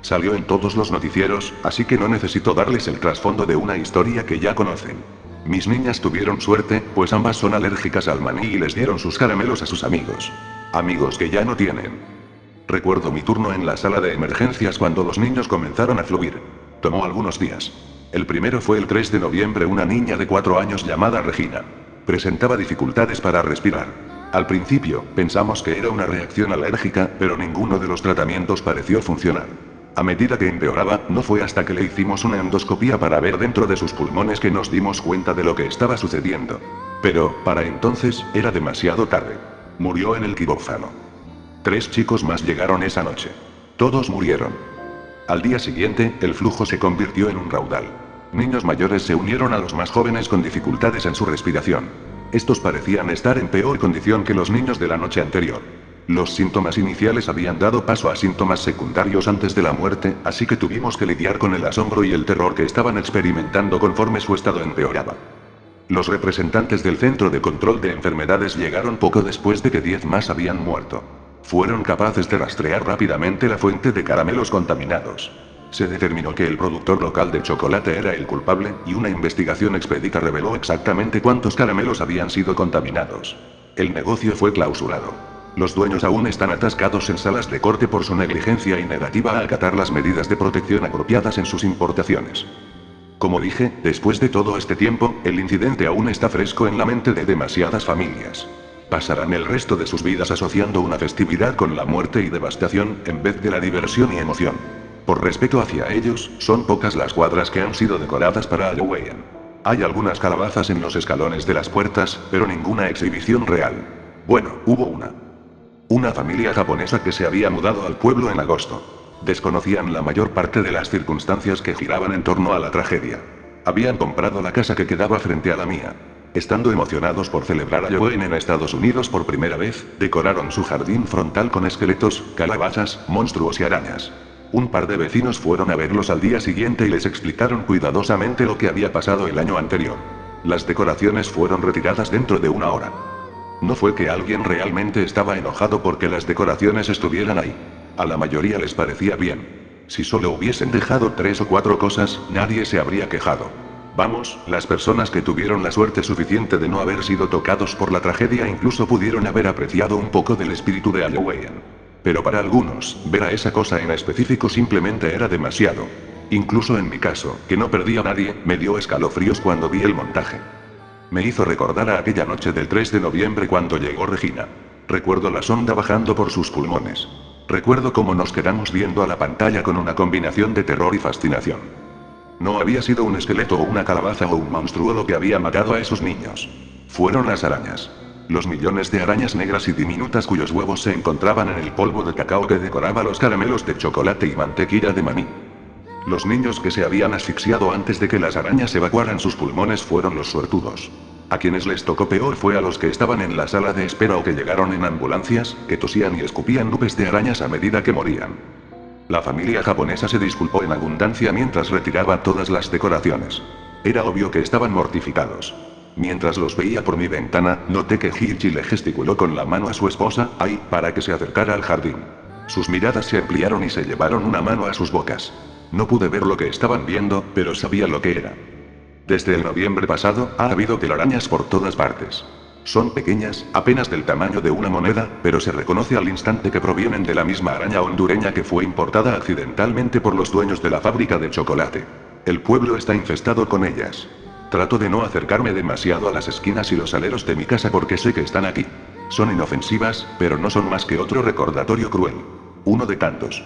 Salió en todos los noticieros, así que no necesito darles el trasfondo de una historia que ya conocen. Mis niñas tuvieron suerte, pues ambas son alérgicas al maní y les dieron sus caramelos a sus amigos. Amigos que ya no tienen. Recuerdo mi turno en la sala de emergencias cuando los niños comenzaron a fluir. Tomó algunos días. El primero fue el 3 de noviembre, una niña de 4 años llamada Regina. Presentaba dificultades para respirar. Al principio, pensamos que era una reacción alérgica, pero ninguno de los tratamientos pareció funcionar. A medida que empeoraba, no fue hasta que le hicimos una endoscopía para ver dentro de sus pulmones que nos dimos cuenta de lo que estaba sucediendo. Pero, para entonces, era demasiado tarde. Murió en el quirófano. 3 chicos más llegaron esa noche. Todos murieron. Al día siguiente, el flujo se convirtió en un raudal. Niños mayores se unieron a los más jóvenes con dificultades en su respiración. Estos parecían estar en peor condición que los niños de la noche anterior. Los síntomas iniciales habían dado paso a síntomas secundarios antes de la muerte, así que tuvimos que lidiar con el asombro y el terror que estaban experimentando conforme su estado empeoraba. Los representantes del Centro de Control de Enfermedades llegaron poco después de que 10 más habían muerto. Fueron capaces de rastrear rápidamente la fuente de caramelos contaminados. Se determinó que el productor local de chocolate era el culpable, y una investigación expedita reveló exactamente cuántos caramelos habían sido contaminados. El negocio fue clausurado. Los dueños aún están atascados en salas de corte por su negligencia y negativa a acatar las medidas de protección apropiadas en sus importaciones. Como dije, después de todo este tiempo, el incidente aún está fresco en la mente de demasiadas familias. Pasarán el resto de sus vidas asociando una festividad con la muerte y devastación, en vez de la diversión y emoción. Por respeto hacia ellos, son pocas las cuadras que han sido decoradas para Halloween. Hay algunas calabazas en los escalones de las puertas, pero ninguna exhibición real. Bueno, hubo una familia japonesa que se había mudado al pueblo en agosto. Desconocían la mayor parte de las circunstancias que giraban en torno a la tragedia. Habían comprado la casa que quedaba frente a la mía. Estando emocionados por celebrar Halloween en Estados Unidos por primera vez, decoraron su jardín frontal con esqueletos, calabazas, monstruos y arañas. Un par de vecinos fueron a verlos al día siguiente y les explicaron cuidadosamente lo que había pasado el año anterior. Las decoraciones fueron retiradas dentro de una hora. No fue que alguien realmente estaba enojado porque las decoraciones estuvieran ahí. A la mayoría les parecía bien. Si solo hubiesen dejado 3 o 4 cosas, nadie se habría quejado. Vamos, las personas que tuvieron la suerte suficiente de no haber sido tocados por la tragedia incluso pudieron haber apreciado un poco del espíritu de Halloween. Pero para algunos, ver a esa cosa en específico simplemente era demasiado. Incluso en mi caso, que no perdí a nadie, me dio escalofríos cuando vi el montaje. Me hizo recordar a aquella noche del 3 de noviembre cuando llegó Regina. Recuerdo la sonda bajando por sus pulmones. Recuerdo cómo nos quedamos viendo a la pantalla con una combinación de terror y fascinación. No había sido un esqueleto o una calabaza o un monstruo lo que había matado a esos niños. Fueron las arañas. Los millones de arañas negras y diminutas cuyos huevos se encontraban en el polvo de cacao que decoraba los caramelos de chocolate y mantequilla de maní. Los niños que se habían asfixiado antes de que las arañas evacuaran sus pulmones fueron los suertudos. A quienes les tocó peor fue a los que estaban en la sala de espera o que llegaron en ambulancias, que tosían y escupían nubes de arañas a medida que morían. La familia japonesa se disculpó en abundancia mientras retiraba todas las decoraciones. Era obvio que estaban mortificados. Mientras los veía por mi ventana, noté que Hichi le gesticuló con la mano a su esposa, para que se acercara al jardín. Sus miradas se ampliaron y se llevaron una mano a sus bocas. No pude ver lo que estaban viendo, pero sabía lo que era. Desde el noviembre pasado, ha habido telarañas por todas partes. Son pequeñas, apenas del tamaño de una moneda, pero se reconoce al instante que provienen de la misma araña hondureña que fue importada accidentalmente por los dueños de la fábrica de chocolate. El pueblo está infestado con ellas. Trato de no acercarme demasiado a las esquinas y los aleros de mi casa porque sé que están aquí. Son inofensivas, pero no son más que otro recordatorio cruel. Uno de tantos.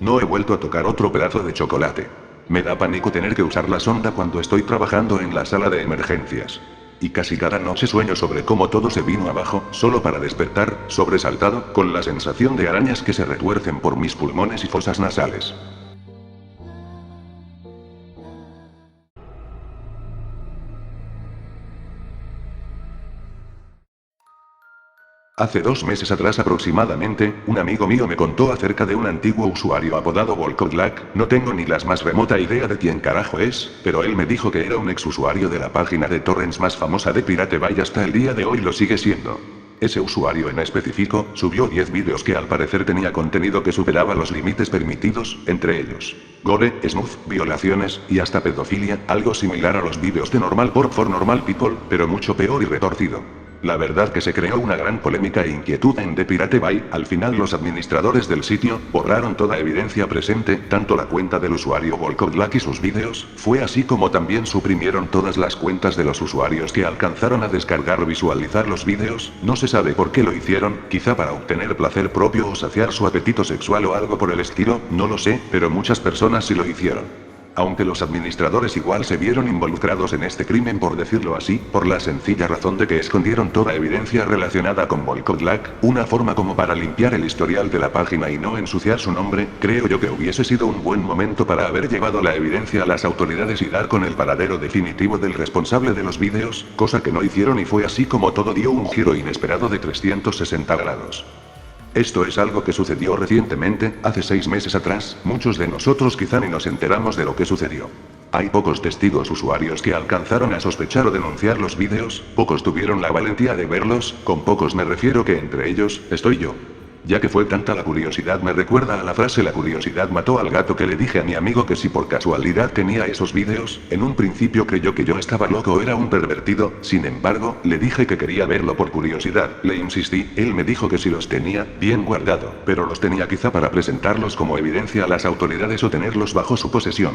No he vuelto a tocar otro pedazo de chocolate. Me da pánico tener que usar la sonda cuando estoy trabajando en la sala de emergencias. Y casi cada noche sueño sobre cómo todo se vino abajo, solo para despertar, sobresaltado, con la sensación de arañas que se retuercen por mis pulmones y fosas nasales. Hace 2 meses atrás aproximadamente, un amigo mío me contó acerca de un antiguo usuario apodado Volkodlak. No tengo ni la más remota idea de quién carajo es, pero él me dijo que era un exusuario de la página de torrents más famosa de Pirate Bay, hasta el día de hoy lo sigue siendo. Ese usuario en específico, subió 10 vídeos que al parecer tenía contenido que superaba los límites permitidos, entre ellos gore, snuff, violaciones, y hasta pedofilia, algo similar a los vídeos de normal porn for normal people, pero mucho peor y retorcido. La verdad que se creó una gran polémica e inquietud en The Pirate Bay. Al final los administradores del sitio borraron toda evidencia presente, tanto la cuenta del usuario Volkodlak y sus vídeos, fue así como también suprimieron todas las cuentas de los usuarios que alcanzaron a descargar o visualizar los vídeos. No se sabe por qué lo hicieron, quizá para obtener placer propio o saciar su apetito sexual o algo por el estilo, no lo sé, pero muchas personas sí lo hicieron. Aunque los administradores igual se vieron involucrados en este crimen, por decirlo así, por la sencilla razón de que escondieron toda evidencia relacionada con Volkodlak, una forma como para limpiar el historial de la página y no ensuciar su nombre. Creo yo que hubiese sido un buen momento para haber llevado la evidencia a las autoridades y dar con el paradero definitivo del responsable de los vídeos, cosa que no hicieron, y fue así como todo dio un giro inesperado de 360 grados. Esto es algo que sucedió recientemente, hace 6 meses atrás. Muchos de nosotros quizá ni nos enteramos de lo que sucedió. Hay pocos testigos usuarios que alcanzaron a sospechar o denunciar los vídeos, pocos tuvieron la valentía de verlos, con pocos me refiero que entre ellos, estoy yo. Ya que fue tanta la curiosidad, me recuerda a la frase "la curiosidad mató al gato", que le dije a mi amigo que si por casualidad tenía esos vídeos. En un principio creyó que yo estaba loco o era un pervertido, sin embargo, le dije que quería verlo por curiosidad, le insistí, él me dijo que si los tenía, bien guardado, pero los tenía quizá para presentarlos como evidencia a las autoridades o tenerlos bajo su posesión.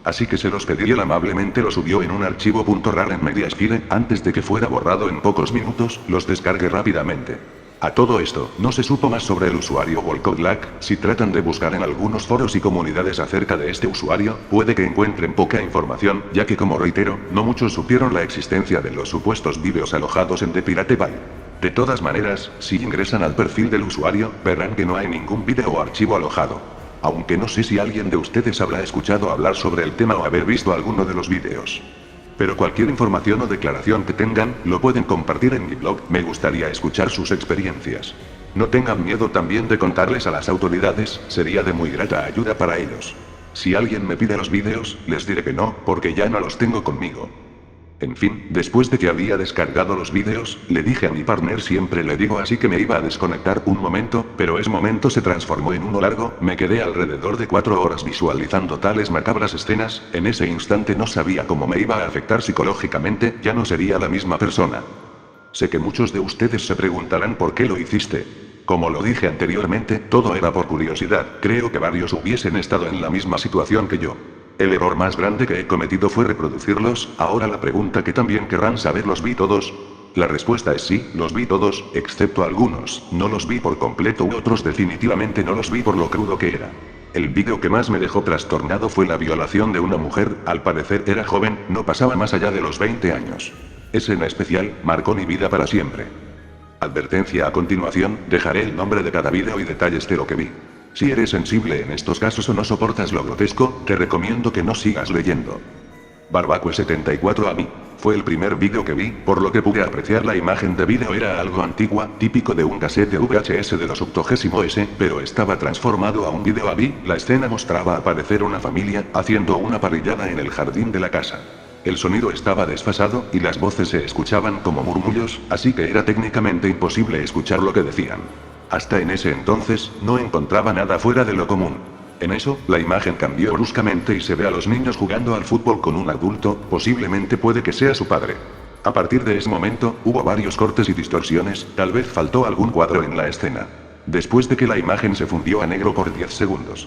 Así que se los pedí y él amablemente lo subió en un archivo .rar en Mediaspire, antes de que fuera borrado en pocos minutos, los descargué rápidamente. A todo esto, no se supo más sobre el usuario Volkodlak. Si tratan de buscar en algunos foros y comunidades acerca de este usuario, puede que encuentren poca información, ya que como reitero, no muchos supieron la existencia de los supuestos vídeos alojados en The Pirate Bay. De todas maneras, si ingresan al perfil del usuario, verán que no hay ningún vídeo o archivo alojado. Aunque no sé si alguien de ustedes habrá escuchado hablar sobre el tema o haber visto alguno de los vídeos. Pero cualquier información o declaración que tengan, lo pueden compartir en mi blog, me gustaría escuchar sus experiencias. No tengan miedo también de contarles a las autoridades, sería de muy grata ayuda para ellos. Si alguien me pide los vídeos, les diré que no, porque ya no los tengo conmigo. En fin, después de que había descargado los vídeos, le dije a mi partner, siempre le digo así, que me iba a desconectar un momento, pero ese momento se transformó en uno largo. Me quedé alrededor de 4 horas visualizando tales macabras escenas. En ese instante no sabía cómo me iba a afectar psicológicamente, ya no sería la misma persona. Sé que muchos de ustedes se preguntarán por qué lo hiciste. Como lo dije anteriormente, todo era por curiosidad, creo que varios hubiesen estado en la misma situación que yo. El error más grande que he cometido fue reproducirlos. Ahora la pregunta que también querrán saber, ¿los vi todos? La respuesta es sí, los vi todos, excepto algunos. No los vi por completo y otros definitivamente no los vi por lo crudo que era. El vídeo que más me dejó trastornado fue la violación de una mujer, al parecer era joven, no pasaba más allá de los 20 años. Ese en especial, marcó mi vida para siempre. Advertencia: a continuación, dejaré el nombre de cada vídeo y detalles de lo que vi. Si eres sensible en estos casos o no soportas lo grotesco, te recomiendo que no sigas leyendo. Barbacue 74 a mí. Fue el primer vídeo que vi, por lo que pude apreciar la imagen de vídeo era algo antigua, típico de un casete VHS de los 80s, pero estaba transformado a un vídeo AVI. La escena mostraba aparecer una familia, haciendo una parrillada en el jardín de la casa. El sonido estaba desfasado, y las voces se escuchaban como murmullos, así que era técnicamente imposible escuchar lo que decían. Hasta en ese entonces, no encontraba nada fuera de lo común. En eso, la imagen cambió bruscamente y se ve a los niños jugando al fútbol con un adulto, posiblemente puede que sea su padre. A partir de ese momento, hubo varios cortes y distorsiones, tal vez faltó algún cuadro en la escena. Después de que la imagen se fundió a negro por 10 segundos.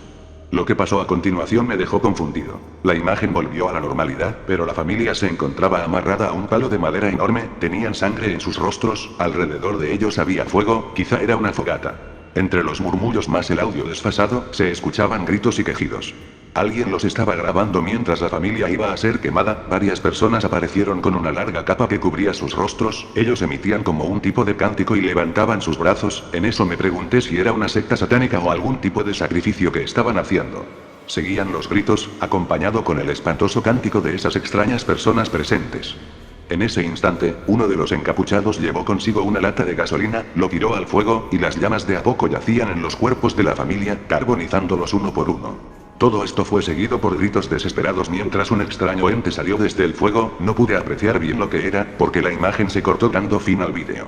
Lo que pasó a continuación me dejó confundido. La imagen volvió a la normalidad, pero la familia se encontraba amarrada a un palo de madera enorme, tenían sangre en sus rostros, alrededor de ellos había fuego, quizá era una fogata. Entre los murmullos más el audio desfasado, se escuchaban gritos y quejidos. Alguien los estaba grabando mientras la familia iba a ser quemada. Varias personas aparecieron con una larga capa que cubría sus rostros, ellos emitían como un tipo de cántico y levantaban sus brazos. En eso me pregunté si era una secta satánica o algún tipo de sacrificio que estaban haciendo. Seguían los gritos, acompañado con el espantoso cántico de esas extrañas personas presentes. En ese instante, uno de los encapuchados llevó consigo una lata de gasolina, lo tiró al fuego, y las llamas de a poco yacían en los cuerpos de la familia, carbonizándolos uno por uno. Todo esto fue seguido por gritos desesperados mientras un extraño ente salió desde el fuego. No pude apreciar bien lo que era, porque la imagen se cortó dando fin al vídeo.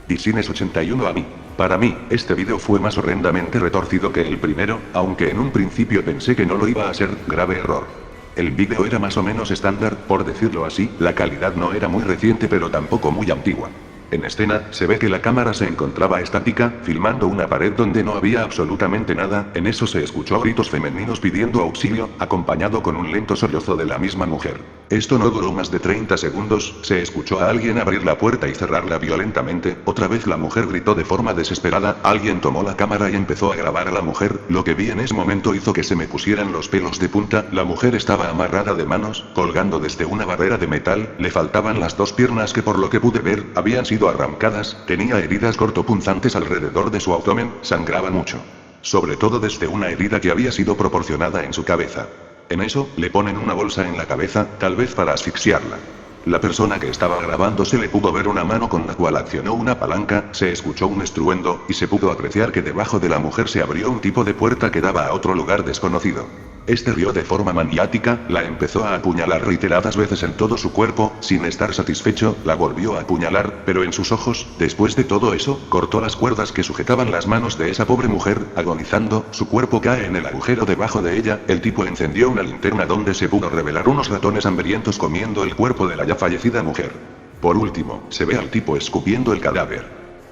Disines 81 a mí. Para mí, este vídeo fue más horrendamente retorcido que el primero, aunque en un principio pensé que no lo iba a ser. Grave error. El vídeo era más o menos estándar, por decirlo así, la calidad no era muy reciente pero tampoco muy antigua. En escena, se ve que la cámara se encontraba estática, filmando una pared donde no había absolutamente nada. En eso se escuchó gritos femeninos pidiendo auxilio, acompañado con un lento sollozo de la misma mujer. Esto no duró más de 30 segundos, se escuchó a alguien abrir la puerta y cerrarla violentamente. Otra vez la mujer gritó de forma desesperada, alguien tomó la cámara y empezó a grabar a la mujer. Lo que vi en ese momento hizo que se me pusieran los pelos de punta. La mujer estaba amarrada de manos, colgando desde una barrera de metal, le faltaban las dos piernas que por lo que pude ver, habían sido arrancadas, tenía heridas cortopunzantes alrededor de su abdomen, sangraba mucho. Sobre todo desde una herida que había sido proporcionada en su cabeza. En eso, le ponen una bolsa en la cabeza, tal vez para asfixiarla. La persona que estaba grabando se le pudo ver una mano con la cual accionó una palanca, se escuchó un estruendo, y se pudo apreciar que debajo de la mujer se abrió un tipo de puerta que daba a otro lugar desconocido. Este rió de forma maniática, la empezó a apuñalar reiteradas veces en todo su cuerpo, sin estar satisfecho, la volvió a apuñalar, pero en sus ojos, después de todo eso, cortó las cuerdas que sujetaban las manos de esa pobre mujer, agonizando, su cuerpo cae en el agujero debajo de ella, el tipo encendió una linterna donde se pudo revelar unos ratones hambrientos comiendo el cuerpo de la ya fallecida mujer. Por último, se ve al tipo escupiendo el cadáver.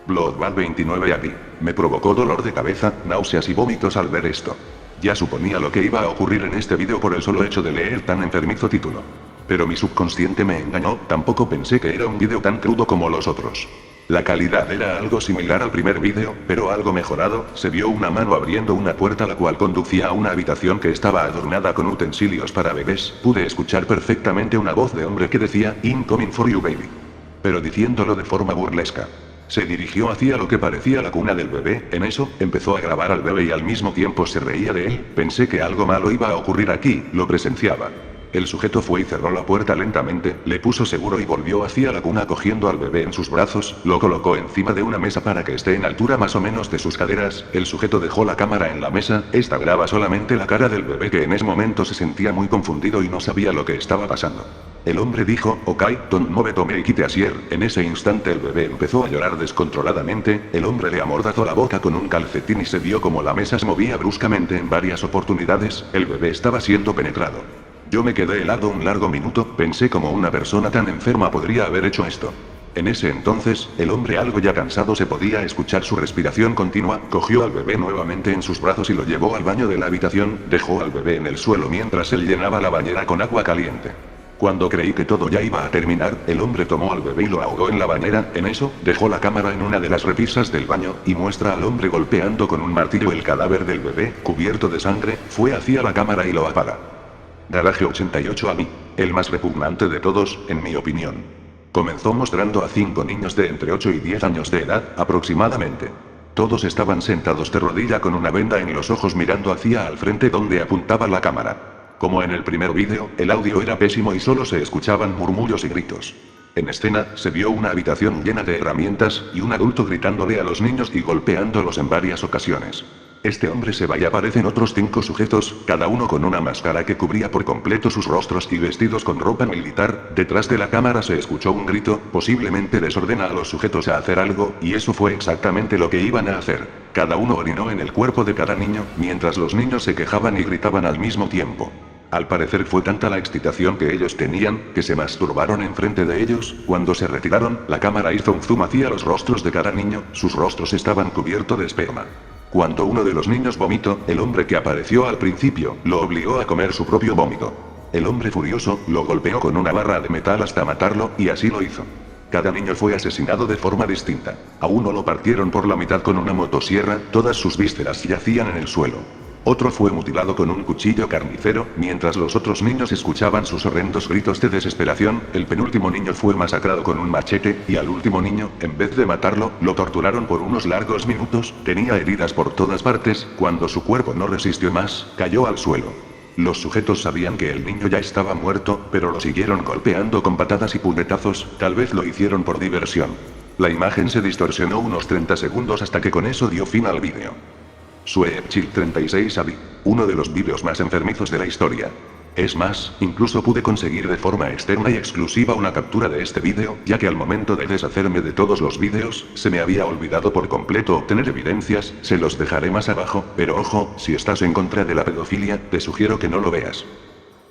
Bloodbath 29 AB. Me provocó dolor de cabeza, náuseas y vómitos al ver esto. Ya suponía lo que iba a ocurrir en este vídeo por el solo hecho de leer tan enfermizo título. Pero mi subconsciente me engañó, tampoco pensé que era un vídeo tan crudo como los otros. La calidad era algo similar al primer vídeo, pero algo mejorado. Se vio una mano abriendo una puerta la cual conducía a una habitación que estaba adornada con utensilios para bebés. Pude escuchar perfectamente una voz de hombre que decía, "Incoming for you baby", pero diciéndolo de forma burlesca. Se dirigió hacia lo que parecía la cuna del bebé, en eso, empezó a grabar al bebé y al mismo tiempo se reía de él. Pensé que algo malo iba a ocurrir aquí, lo presenciaba. El sujeto fue y cerró la puerta lentamente, le puso seguro y volvió hacia la cuna cogiendo al bebé en sus brazos, lo colocó encima de una mesa para que esté en altura más o menos de sus caderas. El sujeto dejó la cámara en la mesa, esta graba solamente la cara del bebé que en ese momento se sentía muy confundido y no sabía lo que estaba pasando. El hombre dijo, "Ok, don't move to make it easier". En ese instante el bebé empezó a llorar descontroladamente, el hombre le amordazó la boca con un calcetín y se vio como la mesa se movía bruscamente en varias oportunidades, el bebé estaba siendo penetrado. Yo me quedé helado un largo minuto, pensé cómo una persona tan enferma podría haber hecho esto. En ese entonces, el hombre algo ya cansado se podía escuchar su respiración continua, cogió al bebé nuevamente en sus brazos y lo llevó al baño de la habitación, dejó al bebé en el suelo mientras él llenaba la bañera con agua caliente. Cuando creí que todo ya iba a terminar, el hombre tomó al bebé y lo ahogó en la bañera, en eso, dejó la cámara en una de las repisas del baño, y muestra al hombre golpeando con un martillo el cadáver del bebé, cubierto de sangre, fue hacia la cámara y lo apaga. Garage 88 a mí, el más repugnante de todos, en mi opinión. Comenzó mostrando a 5 niños de entre 8 y 10 años de edad, aproximadamente. Todos estaban sentados de rodilla con una venda en los ojos mirando hacia al frente donde apuntaba la cámara. Como en el primer vídeo, el audio era pésimo y solo se escuchaban murmullos y gritos. En escena, se vio una habitación llena de herramientas, y un adulto gritándole a los niños y golpeándolos en varias ocasiones. Este hombre se va y aparecen otros 5 sujetos, cada uno con una máscara que cubría por completo sus rostros y vestidos con ropa militar. Detrás de la cámara se escuchó un grito, posiblemente les ordena a los sujetos a hacer algo, y eso fue exactamente lo que iban a hacer. Cada uno orinó en el cuerpo de cada niño, mientras los niños se quejaban y gritaban al mismo tiempo. Al parecer fue tanta la excitación que ellos tenían, que se masturbaron enfrente de ellos. Cuando se retiraron, la cámara hizo un zoom hacia los rostros de cada niño, sus rostros estaban cubiertos de esperma. Cuando uno de los niños vomitó, el hombre que apareció al principio, lo obligó a comer su propio vómito. El hombre furioso, lo golpeó con una barra de metal hasta matarlo, y así lo hizo. Cada niño fue asesinado de forma distinta. A uno lo partieron por la mitad con una motosierra, todas sus vísceras yacían en el suelo. Otro fue mutilado con un cuchillo carnicero, mientras los otros niños escuchaban sus horrendos gritos de desesperación. El penúltimo niño fue masacrado con un machete, y al último niño, en vez de matarlo, lo torturaron por unos largos minutos, tenía heridas por todas partes. Cuando su cuerpo no resistió más, cayó al suelo. Los sujetos sabían que el niño ya estaba muerto, pero lo siguieron golpeando con patadas y puñetazos, tal vez lo hicieron por diversión. La imagen se distorsionó unos 30 segundos hasta que con eso dio fin al vídeo. Sweepchild 36 AB, uno de los vídeos más enfermizos de la historia. Es más, incluso pude conseguir de forma externa y exclusiva una captura de este vídeo, ya que al momento de deshacerme de todos los vídeos, se me había olvidado por completo obtener evidencias. Se los dejaré más abajo, pero ojo, si estás en contra de la pedofilia, te sugiero que no lo veas.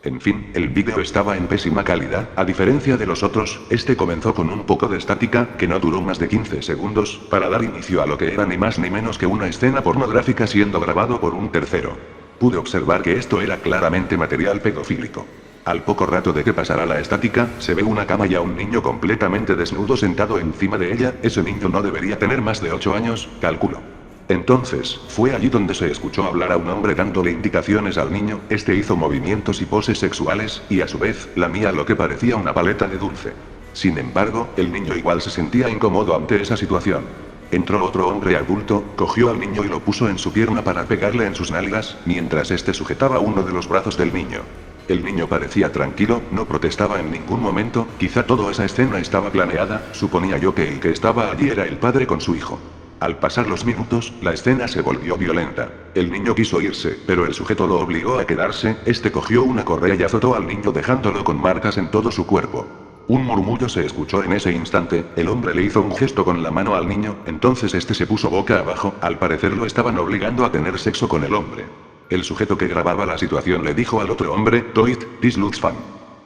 En fin, el vídeo estaba en pésima calidad, a diferencia de los otros. Este comenzó con un poco de estática, que no duró más de 15 segundos, para dar inicio a lo que era ni más ni menos que una escena pornográfica siendo grabado por un tercero. Pude observar que esto era claramente material pedofílico. Al poco rato de que pasara la estática, se ve una cama y a un niño completamente desnudo sentado encima de ella. Ese niño no debería tener más de 8 años, calculo. Entonces, fue allí donde se escuchó hablar a un hombre dándole indicaciones al niño. Este hizo movimientos y poses sexuales, y a su vez, lamía lo que parecía una paleta de dulce. Sin embargo, el niño igual se sentía incómodo ante esa situación. Entró otro hombre adulto, cogió al niño y lo puso en su pierna para pegarle en sus nalgas, mientras este sujetaba uno de los brazos del niño. El niño parecía tranquilo, no protestaba en ningún momento. Quizá toda esa escena estaba planeada, suponía yo que el que estaba allí era el padre con su hijo. Al pasar los minutos, la escena se volvió violenta. El niño quiso irse, pero el sujeto lo obligó a quedarse. Este cogió una correa y azotó al niño dejándolo con marcas en todo su cuerpo. Un murmullo se escuchó en ese instante. El hombre le hizo un gesto con la mano al niño, entonces este se puso boca abajo. Al parecer lo estaban obligando a tener sexo con el hombre. El sujeto que grababa la situación le dijo al otro hombre, "Do it, this looks fun".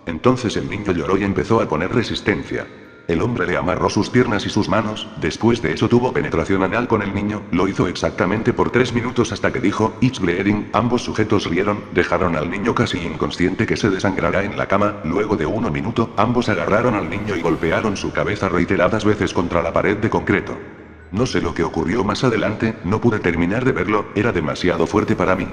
Entonces el niño lloró y empezó a poner resistencia. El hombre le amarró sus piernas y sus manos. Después de eso tuvo penetración anal con el niño. Lo hizo exactamente por 3 minutos hasta que dijo, "It's bleeding". Ambos sujetos rieron, dejaron al niño casi inconsciente que se desangrara en la cama. Luego de 1 minuto, ambos agarraron al niño y golpearon su cabeza reiteradas veces contra la pared de concreto. No sé lo que ocurrió más adelante, no pude terminar de verlo, era demasiado fuerte para mí.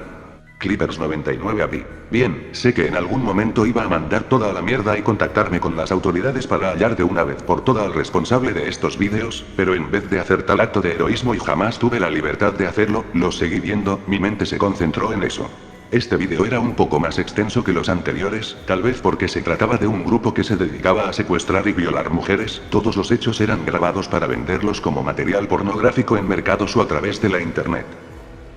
Clippers 99 AB. Bien, sé que en algún momento iba a mandar toda la mierda y contactarme con las autoridades para hallar de una vez por todas al responsable de estos vídeos, pero en vez de hacer tal acto de heroísmo y jamás tuve la libertad de hacerlo, lo seguí viendo, mi mente se concentró en eso. Este vídeo era un poco más extenso que los anteriores, tal vez porque se trataba de un grupo que se dedicaba a secuestrar y violar mujeres. Todos los hechos eran grabados para venderlos como material pornográfico en mercados o a través de la internet.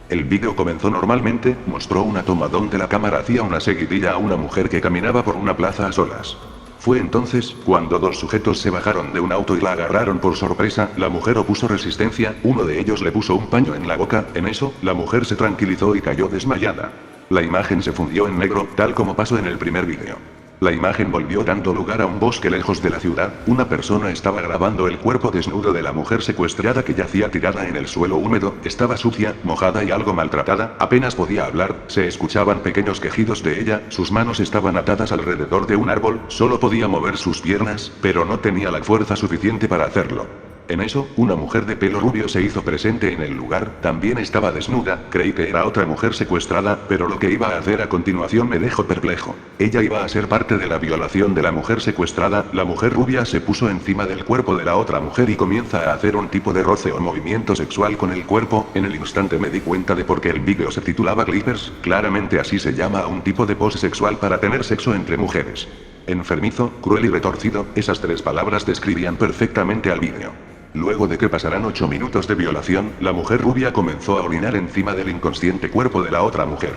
El vídeo comenzó normalmente, mostró una toma donde la cámara hacía una seguidilla a una mujer que caminaba por una plaza a solas. Fue entonces, cuando 2 sujetos se bajaron de un auto y la agarraron por sorpresa. La mujer opuso resistencia, uno de ellos le puso un paño en la boca. En eso, la mujer se tranquilizó y cayó desmayada. La imagen se fundió en negro, tal como pasó en el primer vídeo. La imagen volvió dando lugar a un bosque lejos de la ciudad. Una persona estaba grabando el cuerpo desnudo de la mujer secuestrada que yacía tirada en el suelo húmedo. Estaba sucia, mojada y algo maltratada, apenas podía hablar, se escuchaban pequeños quejidos de ella, sus manos estaban atadas alrededor de un árbol, solo podía mover sus piernas, pero no tenía la fuerza suficiente para hacerlo. En eso, una mujer de pelo rubio se hizo presente en el lugar, también estaba desnuda, creí que era otra mujer secuestrada, pero lo que iba a hacer a continuación me dejó perplejo. Ella iba a ser parte de la violación de la mujer secuestrada. La mujer rubia se puso encima del cuerpo de la otra mujer y comienza a hacer un tipo de roce o movimiento sexual con el cuerpo. En el instante me di cuenta de por qué el vídeo se titulaba Clippers, claramente así se llama a un tipo de pose sexual para tener sexo entre mujeres. Enfermizo, cruel y retorcido, esas 3 palabras describían perfectamente al vídeo. Luego de que pasaran 8 minutos de violación, la mujer rubia comenzó a orinar encima del inconsciente cuerpo de la otra mujer.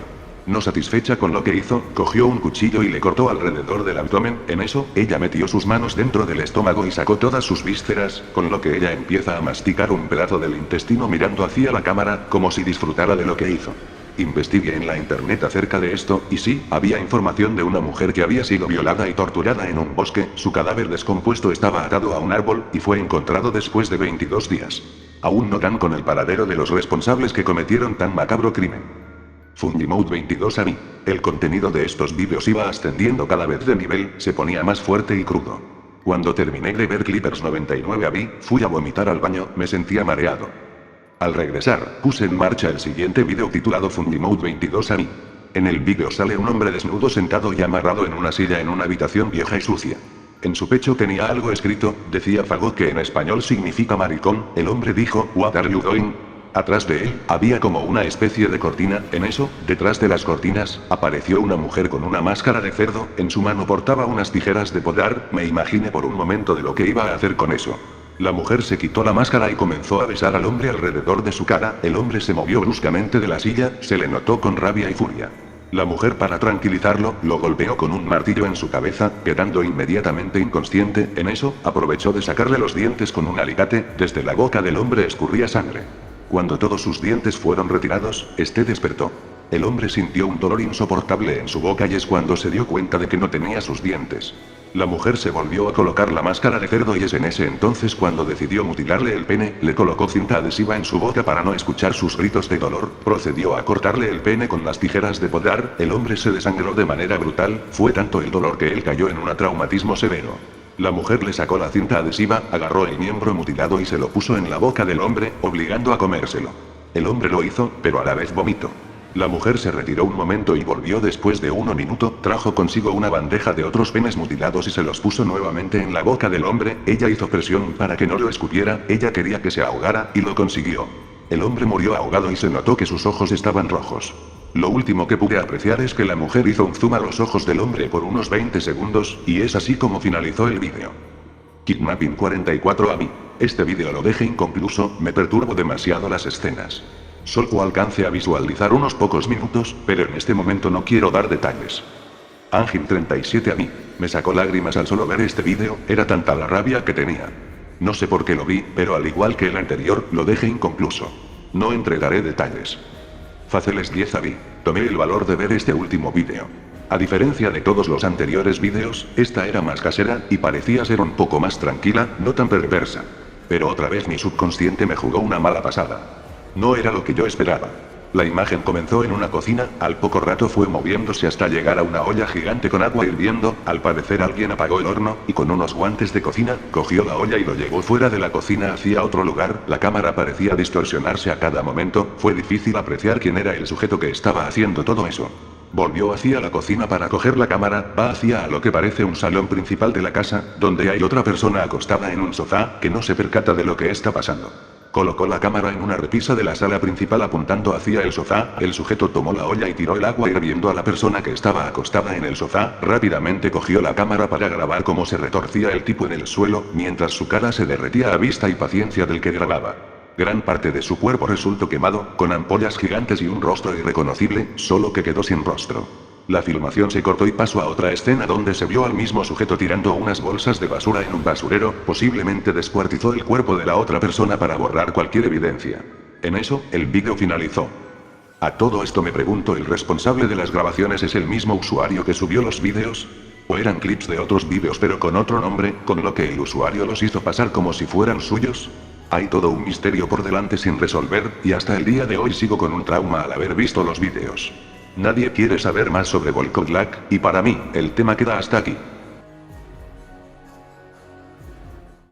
No satisfecha con lo que hizo, cogió un cuchillo y le cortó alrededor del abdomen. En eso, ella metió sus manos dentro del estómago y sacó todas sus vísceras, con lo que ella empieza a masticar un pedazo del intestino mirando hacia la cámara, como si disfrutara de lo que hizo. Investigué en la internet acerca de esto, y sí, había información de una mujer que había sido violada y torturada en un bosque. Su cadáver descompuesto estaba atado a un árbol, y fue encontrado después de 22 días. Aún no dan con el paradero de los responsables que cometieron tan macabro crimen. Fungimode 22 AB. El contenido de estos vídeos iba ascendiendo cada vez de nivel, se ponía más fuerte y crudo. Cuando terminé de ver Clippers 99 AB, fui a vomitar al baño, me sentía mareado. Al regresar, puse en marcha el siguiente vídeo titulado Fungimode 22 AB. En el vídeo sale un hombre desnudo sentado y amarrado en una silla en una habitación vieja y sucia. En su pecho tenía algo escrito, decía fagot, que en español significa maricón. El hombre dijo, "What are you doing?". Atrás de él, había como una especie de cortina. En eso, detrás de las cortinas, apareció una mujer con una máscara de cerdo, en su mano portaba unas tijeras de podar. Me imaginé por un momento de lo que iba a hacer con eso. La mujer se quitó la máscara y comenzó a besar al hombre alrededor de su cara. El hombre se movió bruscamente de la silla, se le notó con rabia y furia. La mujer, para tranquilizarlo, lo golpeó con un martillo en su cabeza, quedando inmediatamente inconsciente. En eso, aprovechó de sacarle los dientes con un alicate. Desde la boca del hombre escurría sangre. Cuando todos sus dientes fueron retirados, este despertó. El hombre sintió un dolor insoportable en su boca y es cuando se dio cuenta de que no tenía sus dientes. La mujer se volvió a colocar la máscara de cerdo y es en ese entonces cuando decidió mutilarle el pene. Le colocó cinta adhesiva en su boca para no escuchar sus gritos de dolor. Procedió a cortarle el pene con las tijeras de podar. El hombre se desangró de manera brutal, fue tanto el dolor que él cayó en un traumatismo severo. La mujer le sacó la cinta adhesiva, agarró el miembro mutilado y se lo puso en la boca del hombre, obligando a comérselo. El hombre lo hizo, pero a la vez vomitó. La mujer se retiró un momento y volvió después de 1 minuto, trajo consigo una bandeja de otros penes mutilados y se los puso nuevamente en la boca del hombre. Ella hizo presión para que no lo escupiera, ella quería que se ahogara, y lo consiguió. El hombre murió ahogado y se notó que sus ojos estaban rojos. Lo último que pude apreciar es que la mujer hizo un zoom a los ojos del hombre por unos 20 segundos, y es así como finalizó el vídeo. Kidnapping 44 a mí. Este vídeo lo dejé inconcluso, me perturbo demasiado las escenas. Solo alcance a visualizar unos pocos minutos, pero en este momento no quiero dar detalles. Ángel 37 a mí. Me sacó lágrimas al solo ver este vídeo, era tanta la rabia que tenía. No sé por qué lo vi, pero al igual que el anterior, lo dejé inconcluso. No entregaré detalles. Faceles 10 a mí. Tomé el valor de ver este último vídeo. A diferencia de todos los anteriores vídeos, esta era más casera, y parecía ser un poco más tranquila, no tan perversa. Pero otra vez mi subconsciente me jugó una mala pasada. No era lo que yo esperaba. La imagen comenzó en una cocina, al poco rato fue moviéndose hasta llegar a una olla gigante con agua hirviendo, al parecer alguien apagó el horno, y con unos guantes de cocina, cogió la olla y lo llevó fuera de la cocina hacia otro lugar, la cámara parecía distorsionarse a cada momento, fue difícil apreciar quién era el sujeto que estaba haciendo todo eso. Volvió hacia la cocina para coger la cámara, va hacia a lo que parece un salón principal de la casa, donde hay otra persona acostada en un sofá, que no se percata de lo que está pasando. Colocó la cámara en una repisa de la sala principal apuntando hacia el sofá, el sujeto tomó la olla y tiró el agua hirviendo a la persona que estaba acostada en el sofá, rápidamente cogió la cámara para grabar cómo se retorcía el tipo en el suelo, mientras su cara se derretía a vista y paciencia del que grababa. Gran parte de su cuerpo resultó quemado, con ampollas gigantes y un rostro irreconocible, solo que quedó sin rostro. La filmación se cortó y pasó a otra escena donde se vio al mismo sujeto tirando unas bolsas de basura en un basurero, posiblemente descuartizó el cuerpo de la otra persona para borrar cualquier evidencia. En eso, el vídeo finalizó. A todo esto me pregunto, ¿el responsable de las grabaciones es el mismo usuario que subió los vídeos? ¿O eran clips de otros vídeos pero con otro nombre, con lo que el usuario los hizo pasar como si fueran suyos? Hay todo un misterio por delante sin resolver, y hasta el día de hoy sigo con un trauma al haber visto los vídeos. Nadie quiere saber más sobre Volkovlak, y para mí, el tema queda hasta aquí.